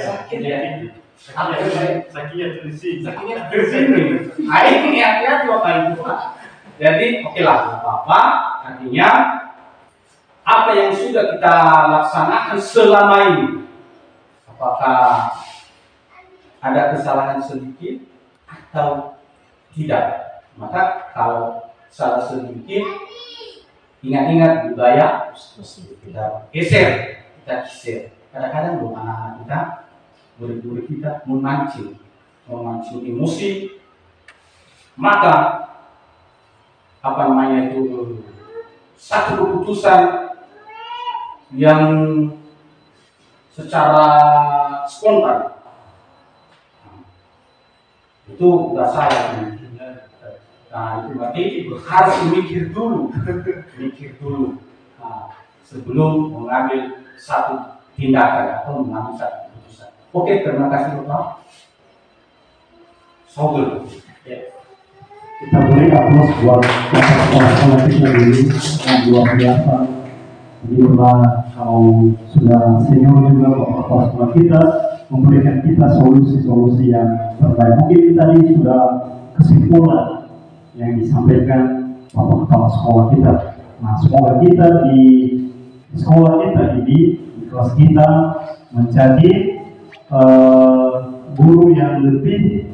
S5: sakit ya. Sakitnya di sini. Nah ini hati-hati Bapak Ibu. Jadi oke lah, apa artinya apa yang sudah kita laksanakan selama ini, apakah ada kesalahan sedikit atau tidak? Maka kalau salah sedikit, ingat-ingat budaya kita geser. Kadang-kadang anak-anak kita, murid-murid kita memancing emosi, maka satu keputusan yang secara spontan itu udah salah. Nah itu berarti harus mikir dulu sebelum mengambil satu tindakan atau mengambil satu keputusan. Oke, terima kasih Bapak. Sogel.
S8: Kita beri aplaus buat sekolah-sekolah kita ini yang luar biasa. Inilah kalau sudah senior juga kepala sekolah kita memberikan kita solusi-solusi yang terbaik. Mungkin tadi sudah kesimpulan yang disampaikan Bapak Kepala Sekolah kita. Nah, semoga kita di sekolah kita ini, di kelas kita menjadi guru yang lebih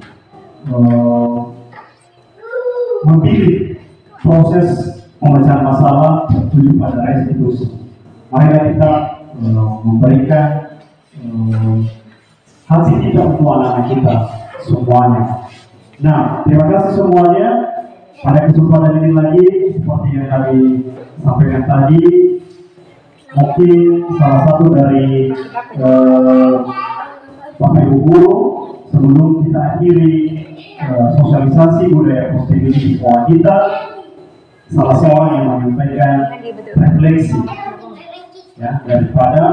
S8: memilih proses pemecahan masalah tertuju pada restitusi. Mari kita memberikan hati kita untuk anak-anak kita semuanya. Nah, terima kasih semuanya. Pada kesempatan ini lagi, seperti yang kami sampaikan tadi, mungkin salah satu dari Bapak Ibu guru sebelum kita akhiri sosialisasi budaya positif di sekolah kita, salah seorang yang menyampaikan refleksi ya daripada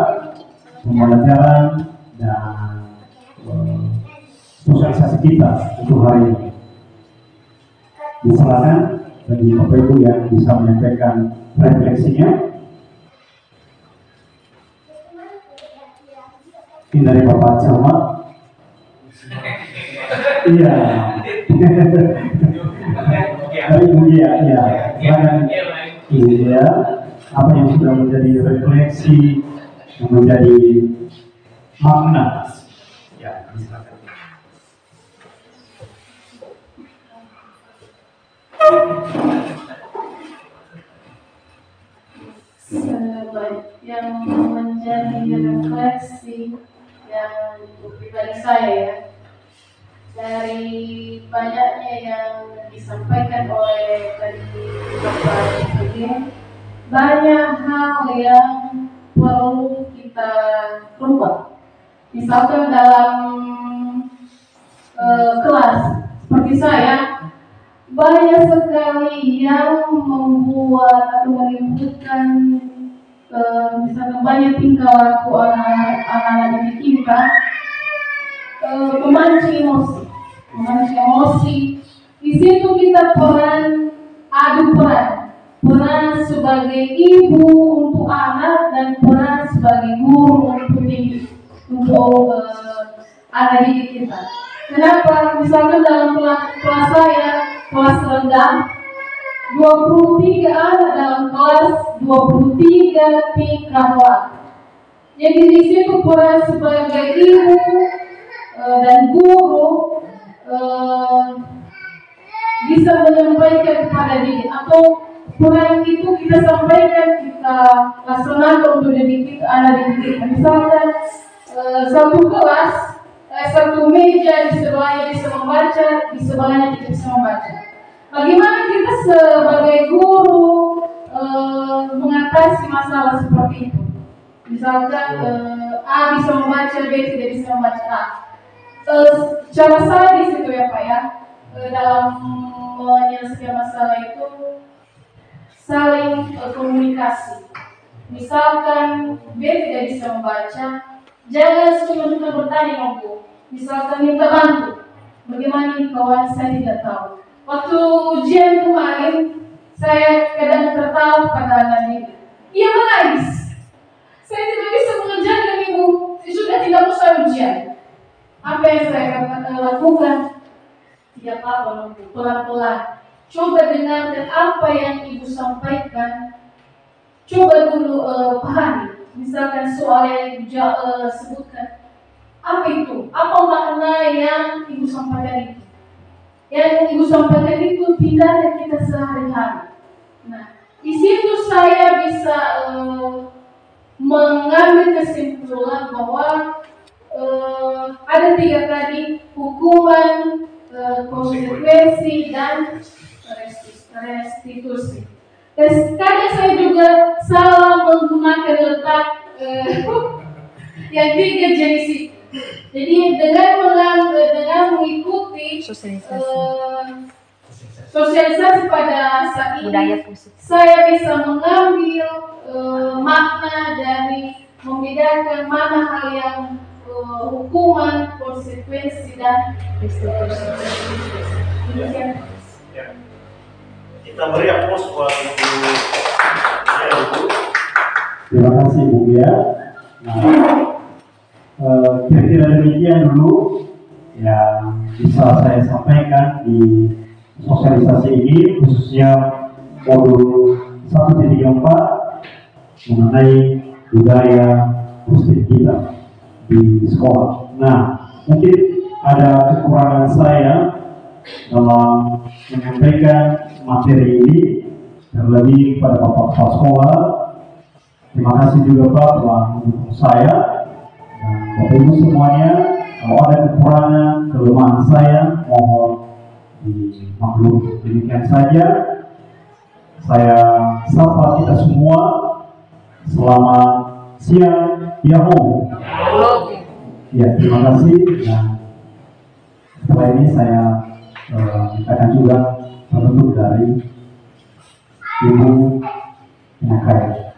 S8: pembelajaran dan sosialisasi kita untuk hari ini. Silakan bagi Bapak Ibu yang bisa menyampaikan refleksinya. Ini dari Bapak Camat. Iya. Dari Mulia, ya. Iya. Apa yang sudah menjadi refleksi, yang menjadi makna. Ya, silakan.
S6: Yang menjadi refleksi yang pribadi saya ya, dari banyaknya yang disampaikan oleh tadi Bapak Ibu, banyak hal yang perlu kita rubah. Misalkan dalam kelas seperti saya, banyak sekali yang membuat atau menimbulkan misalnya banyak tingkah laku anak-anak didik kita memancing emosi. Di situ kita adu peran sebagai ibu untuk anak dan peran sebagai guru untuk anak didik kita. Kenapa? Misalkan dalam kelas saya, kelas rendah, 23 anak dalam kelas, 23 tingkah laku. Jadi di situ peran sebagai ibu dan guru bisa menyampaikan kepada didik, atau peran itu kita sampaikan, kita laksanakan untuk didik kita, anak didik kita. Misalkan satu kelas, satu meja di sebelahnya bisa membaca, di sebelahnya tidak bisa membaca. Bagaimana kita sebagai guru mengatasi masalah seperti itu? Misalkan A bisa membaca, B tidak bisa membaca A. Cara saya di situ ya Pak ya, dalam menyelesaikan masalah itu saling komunikasi. Misalkan B tidak bisa membaca, jangan cuma bertanya Bu. Misalkan minta bantu, bagaimana nih kawan saya tidak tahu. Waktu ujian kemarin, saya kadang tertawa pada anak didik. Ia menangis. Saya tidak bisa mengerjakan ibu, sudah tidak usah ujian. Apa yang saya lakukan? Tidak apa-apa, pelan-pelan. Coba dengarkan apa yang ibu sampaikan. Coba dulu pahami. Misalkan soal yang ibu sebutkan. Apa itu? Apa makna yang ibu sampaikan itu? Yang ibu sampaikan itu tindakan kita sehari-hari. Nah, di situ saya bisa mengambil kesimpulan bahwa ada 3 tadi: hukuman, konsekuensi, dan restitusi. Dan kadang saya juga salah menggunakan letak yang 3 jenis itu. Jadi dengan mengikuti sosialisasi pada saat ini, saya bisa mengambil makna dari membedakan mana hal yang hukuman, konsekuensi dan restitusi.
S2: Ya. Kita beri aplaus buat Ibu. Ya, Ibu.
S8: Terima kasih Bu ya. Nah, kira-kira demikian dulu yang bisa saya sampaikan di sosialisasi ini, khususnya modul 1.4 mengenai budaya positif kita di sekolah. Nah, mungkin ada kekurangan saya dalam menyampaikan materi ini, terlebih pada Bapak Kepala Sekolah. Terima kasih juga Pak telah mendukung saya dan Bapak Ibu semuanya. Kalau ada kekurangan, kelemahan saya, mohon dimaklumi. Demikian saja. Saya sapa kita semua. Selamat siang, Yahoo. Ya, terima kasih. Dan setelah ini saya mintakan juga penutup dari Ibu Nyakai.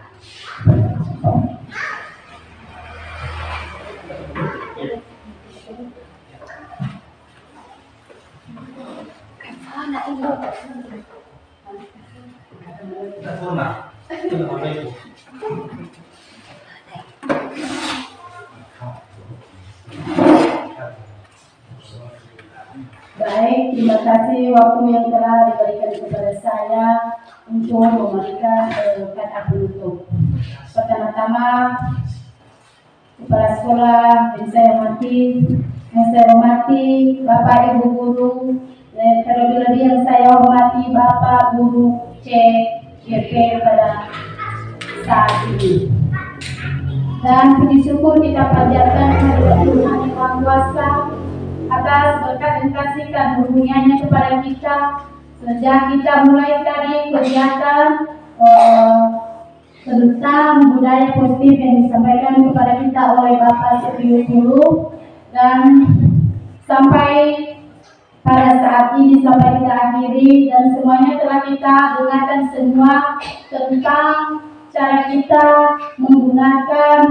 S6: Baik, terima kasih waktu yang telah diberikan kepada saya untuk memberikan kata penutup. Pertama-tama, Kepala Sekolah yang saya hormati Bapak Ibu Guru, dan terlebih-lebih yang saya hormati Bapak Guru CGP pada saat ini. Dan puji syukur kita panjatkan kepada Tuhan Yang Maha Kuasa atas berkat dan kasih karunia-Nya kepada kita sejak kita mulai tadi kegiatan tentang budaya positif yang disampaikan kepada kita oleh Bapak Sepio Guru, dan sampai pada saat ini sampai kita akhiri, dan semuanya telah kita dengarkan semua tentang cara kita menggunakan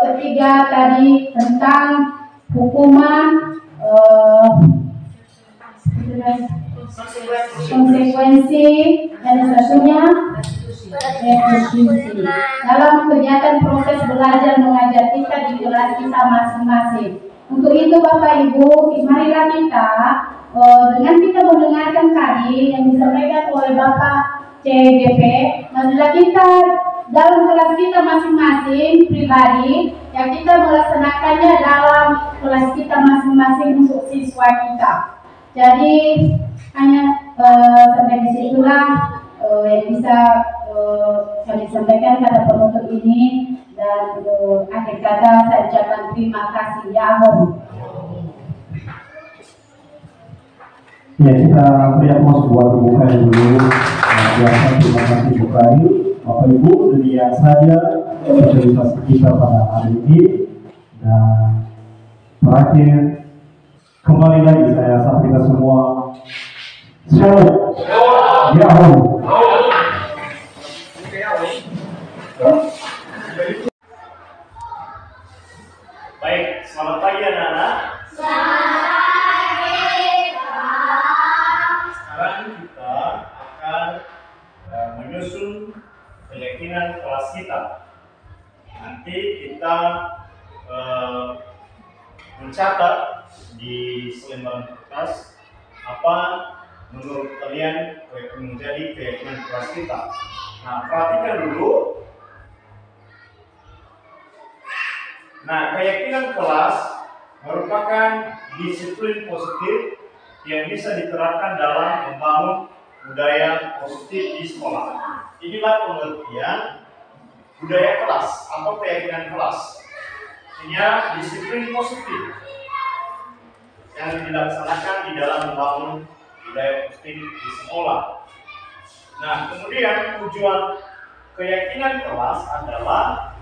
S6: ketiga tadi tentang hukuman, konsekuensi, dan satunya restitusi dalam kegiatan proses belajar mengajar kita di kelas kita masing-masing. Untuk itu Bapak Ibu, marilah kita dengan kita mendengarkan tadi yang disampaikan oleh Bapak CGP, marilah kita dalam kelas kita masing-masing pribadi yang kita melaksanakannya dalam kelas kita masing-masing untuk siswa kita. Jadi hanya sampai disitulah yang bisa kami sampaikan pada penutup ini, dan akhir kata saya ucapkan terima kasih. Yahoo.
S8: Ya, kita beri aplaus buat Ibu Kayu dulu. Biasa terima kasih Ibu Kayu. Bapak Ibu, demikian saja sosialisasi kita pada hari ini. Dan terakhir, kembali lagi saya sapa kita semua. Shalom. Yahoo.
S2: Baik, selamat pagi anak-anak. Sekarang kita akan menyusun keyakinan kelas kita. Nanti kita mencatat di selembaran kertas apa menurut kalian menjadi keyakinan kelas kita. Nah, perhatikan dulu. Nah, keyakinan kelas merupakan disiplin positif yang bisa diterapkan dalam membangun budaya positif di sekolah. Inilah pengertian budaya kelas atau keyakinan kelas. Ini disiplin positif yang dilaksanakan di dalam membangun budaya positif di sekolah. Nah, kemudian tujuan keyakinan kelas adalah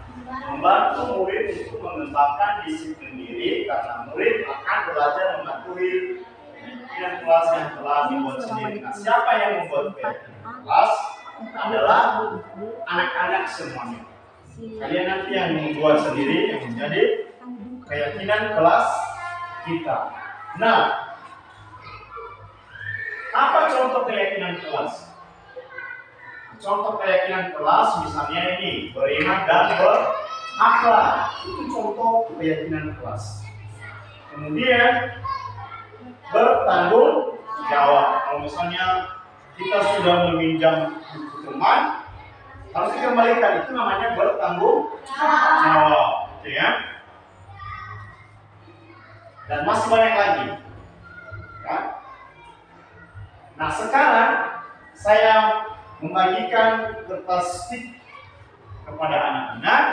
S2: membantu murid untuk mengembangkan disiplin diri, karena murid akan belajar mematuhi keyakinan kelas yang telah dibuat sendiri. Nah, siapa yang membuat keyakinan kelas adalah anak-anak semuanya. Kalian nanti yang membuat sendiri, yang menjadi keyakinan kelas kita. Nah, apa contoh keyakinan kelas? Contoh keyakinan kelas misalnya ini, beriman dan berakhlak. Itu contoh keyakinan kelas. Kemudian bertanggung jawab. Kalau misalnya kita sudah meminjam buku teman, harus dikembalikan. Itu namanya bertanggung jawab, gitu ya. Dan masih banyak lagi. Ya. Nah, sekarang saya membagikan kertas stick kepada anak-anak.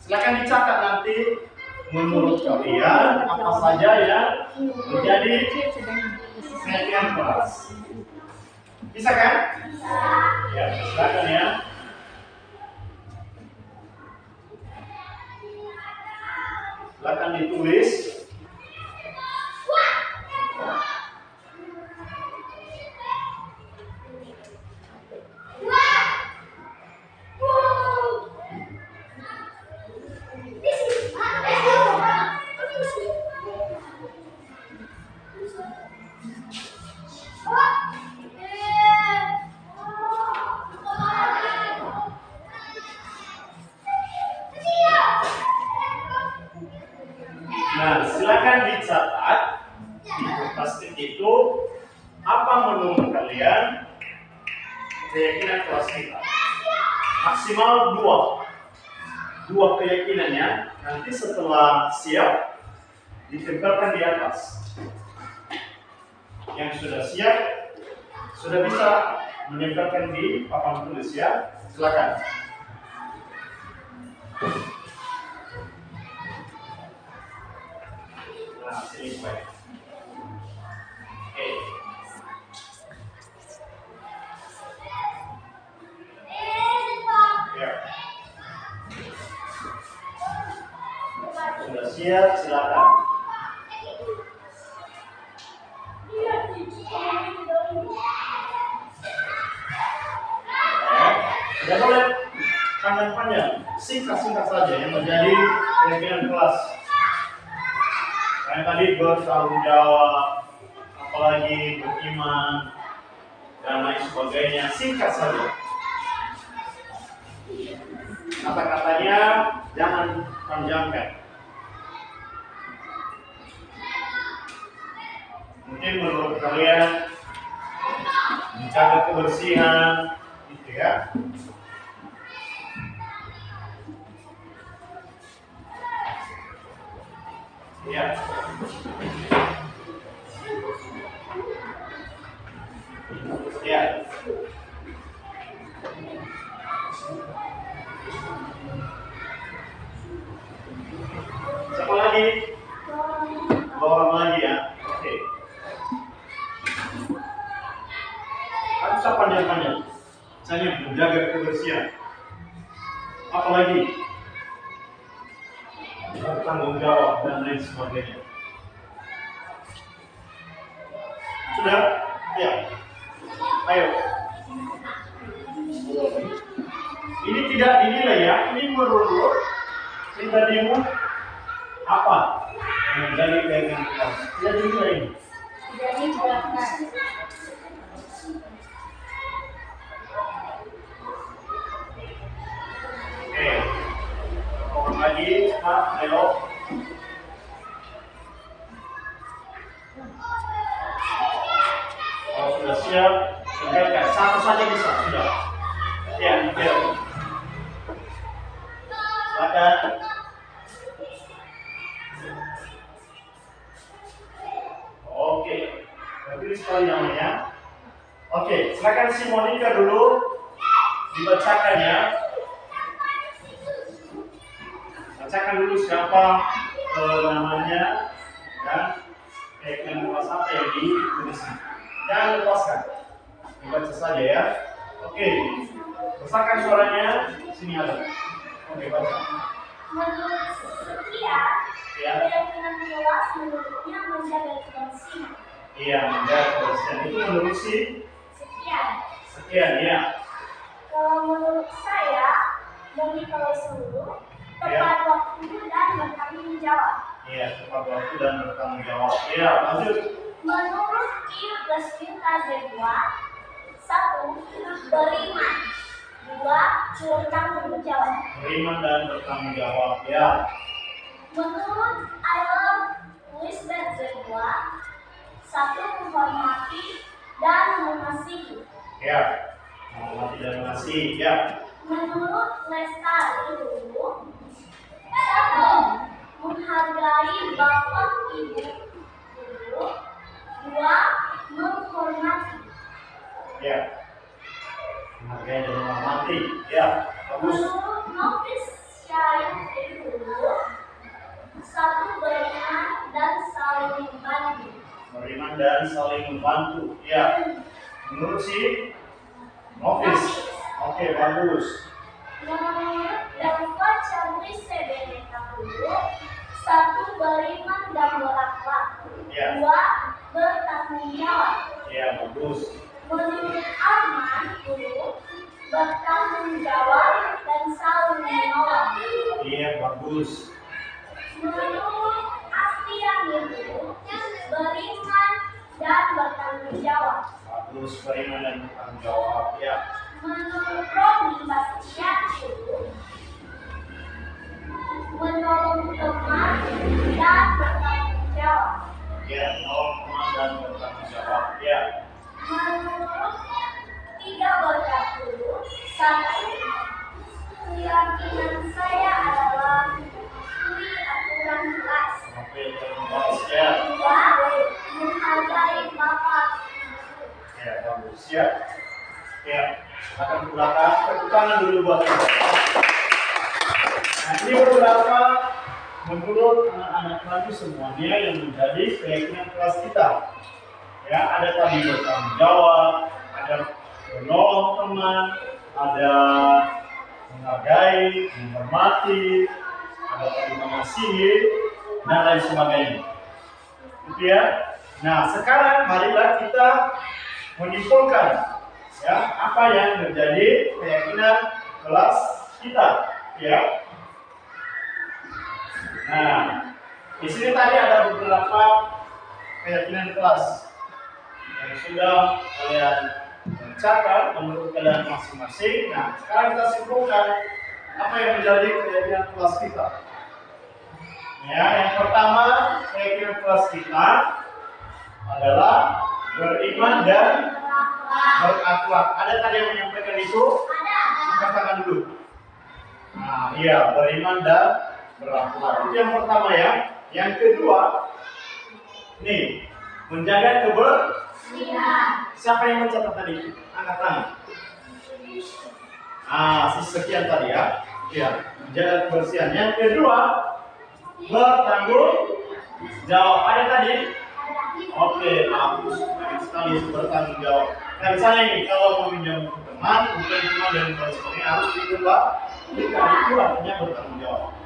S2: Silakan dicatat nanti menurut kalian apa saja yang menjadi keyakinan kelas. Bisa kan? Ya, silakan ya. Silakan ditulis. Nah, silakan dicatat di kertas itu apa menurut kalian keyakinan kelas kita. Maksimal dua keyakinannya. Nanti setelah siap ditempelkan di atas. Yang sudah siap sudah bisa menempelkan di papan tulis ya. Silakan. Nah, sini baik. Oke. Ya. Sudah siap, silakan. Tidak boleh panjang-panjang, singkat-singkat saja yang menjadi keyakinan kelas. Karena tadi bertanggung jawab, apalagi beriman dan lain sebagainya, singkat saja. Kata-katanya jangan panjangkan. Mungkin menurut kalian menjaga kebersihan, gitu ya. Ya. Ya. Siapa lagi? Dua orang lagi ya. Oke. Harus panjang-panjang. Misalnya menjaga kebersihan. Apa lagi? Bertanggung jawab dan lain sebagainya. Sudah? Ya. Ayo. Ini tidak dinilai ya. Ini menurut pribadimu apa yang menjadi keyakinan kelas? Tidak dinilai ini.
S3: Jadi jelaskan.
S2: Oke. Orang lagi, cepat, ayo. Kalau sudah siap, tinggalkan satu saja bisa, sudah. Ya, ya. Silakan. Oke, pilih sekali namanya. Oke, silakan si Monica dulu dibacakan ya. Bacakan dulu siapa namanya dan keyakinan kelas apa yang ditulis. Jangan lepaskan, dibaca saja ya. Oke, besarkan suaranya. Sini ada. Oke, baca.
S6: Menurut Setia,
S2: Ya.
S6: keyakinan kelas menurutnya menjaga kebersihan.
S2: Iya, menjaga kebersihan itu menurut si Sekian ya.
S6: Kalau menurut saya, bagi kalau seluruh, tepat waktu dan bertanggung jawab.
S2: Iya, tepat waktu dan bertanggung jawab. Iya, lanjut.
S6: Menurut Q plus Kita Z2, 1. Beriman, 2. Bertanggung jawab.
S2: Beriman dan bertanggung jawab. Ya.
S6: Menurut I love Lisbeth Z2, 1. Menghormati dan mengasihi.
S2: Ya. Menghormati dan mengasihi. Ya.
S6: Menurut Lestari dulu, 1. Menghargai bapak ibu dulu, 2. Menghormati.
S2: Ya. Menghargai dan menghormati. Ya. Bagus.
S6: Menurut Nofis Syarif dulu, 1. Beriman dan saling membantu.
S2: Beriman dan saling membantu. Ya. Menurut si Nofis. Oke, bagus.
S6: Menurut Delva Charlie Sebeneta dulu, 1. Beriman dan berakhlak.
S2: Ya.
S6: 2. Bertanggung jawab.
S2: Ya, bagus.
S6: Menurut Arman dulu, bertanggung jawab dan saling menolong.
S2: Iya, bagus.
S6: Menurut Astiani dulu, beriman dan bertanggung jawab.
S2: Bagus, beriman dan bertanggung jawab. Ya.
S6: Menurut Romi Bastian dulu, menolong teman dan bertanggung jawab.
S2: Ya, menolong teman dan bertanggung jawab. Ya.
S6: Menurut Tiga Berkat dulu, 1. Keyakinan saya adalah mematuhi aturan kelas.
S2: Oke, terus ya.
S6: 2. Menghargai bapak.
S2: Ya, bagus. Ya. Ya. Akan ke belakang. Tepuk tangan dulu buat kita. Nah, ini beberapa menurut anak-anak kami semuanya yang menjadi keyakinan kelas kita. Ya, ada tadi bertanggung jawab, ada menolong teman, ada menghargai, menghormati, ada tadi mengasihi, dan lain sebagainya. Gitu ya. Nah, sekarang marilah kita menyimpulkan ya apa yang menjadi keyakinan kelas kita, ya. Nah, di sini tadi ada beberapa keyakinan kelas yang sudah kalian catat menurut kalian masing-masing. Nah, sekarang kita simpulkan apa yang menjadi keyakinan kelas kita. Ya, yang pertama keyakinan kelas kita adalah beriman dan berakhlak. Ada tadi yang menyampaikan itu? Angkat tangan dulu. Nah, iya, beriman dan berakhlak. Itu yang pertama ya. Yang kedua, nih, menjaga kebersihan. Siapa yang mencatat tadi? Angkat tangan. Sekian tadi ya. Iya, menjaga kebersihan. Yang kedua, bertanggung jawab. Ada tadi? Oke, bagus. Baik sekali, bertanggung jawab. Nah, misalnya ini, kalau meminjam teman, bukan cuma dari sebagainya harus dikembang. Itu artinya bertanggung jawab.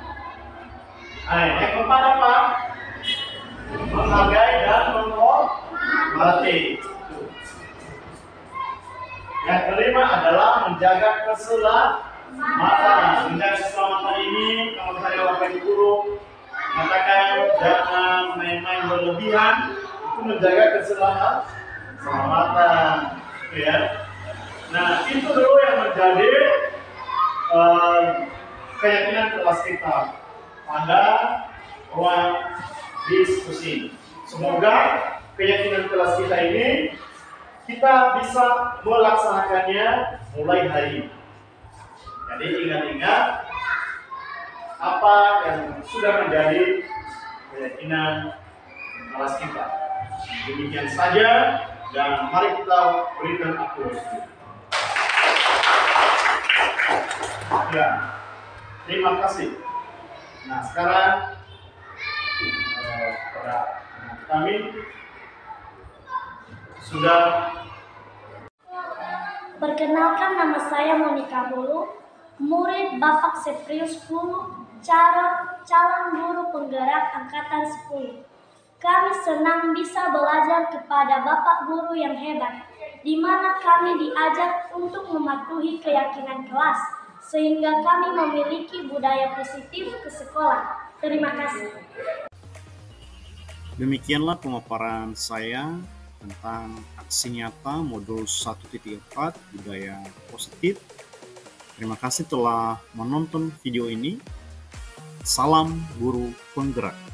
S2: Nah, yang keempat apa? Menghargai dan menghormati. Yang kelima adalah menjaga keselamatan. Menjaga keselamatan ini, kalau saya Bapak Ibu Guru katakan jangan main-main berlebihan, itu menjaga keselamatan, ya. Nah, itu dulu yang menjadi keyakinan kelas kita pada ruang diskusi. Semoga keyakinan kelas kita ini kita bisa melaksanakannya mulai hari ini. Jadi ingat-ingat apa yang sudah menjadi keyakinan kelas kita. Demikian saja dan mari kita berikan aplaus. Ya, terima kasih. Nah, sekarang pada kami sudah.
S6: Perkenalkan, nama saya Monica Hulu, murid Bapak Seprius 10, calon guru penggerak angkatan 10. Kami senang bisa belajar kepada Bapak Guru yang hebat, di mana kami diajak untuk mematuhi keyakinan kelas, sehingga kami memiliki budaya positif ke sekolah. Terima kasih.
S1: Demikianlah pemaparan saya tentang aksi nyata modul 1.4 budaya positif. Terima kasih telah menonton video ini. Salam guru penggerak.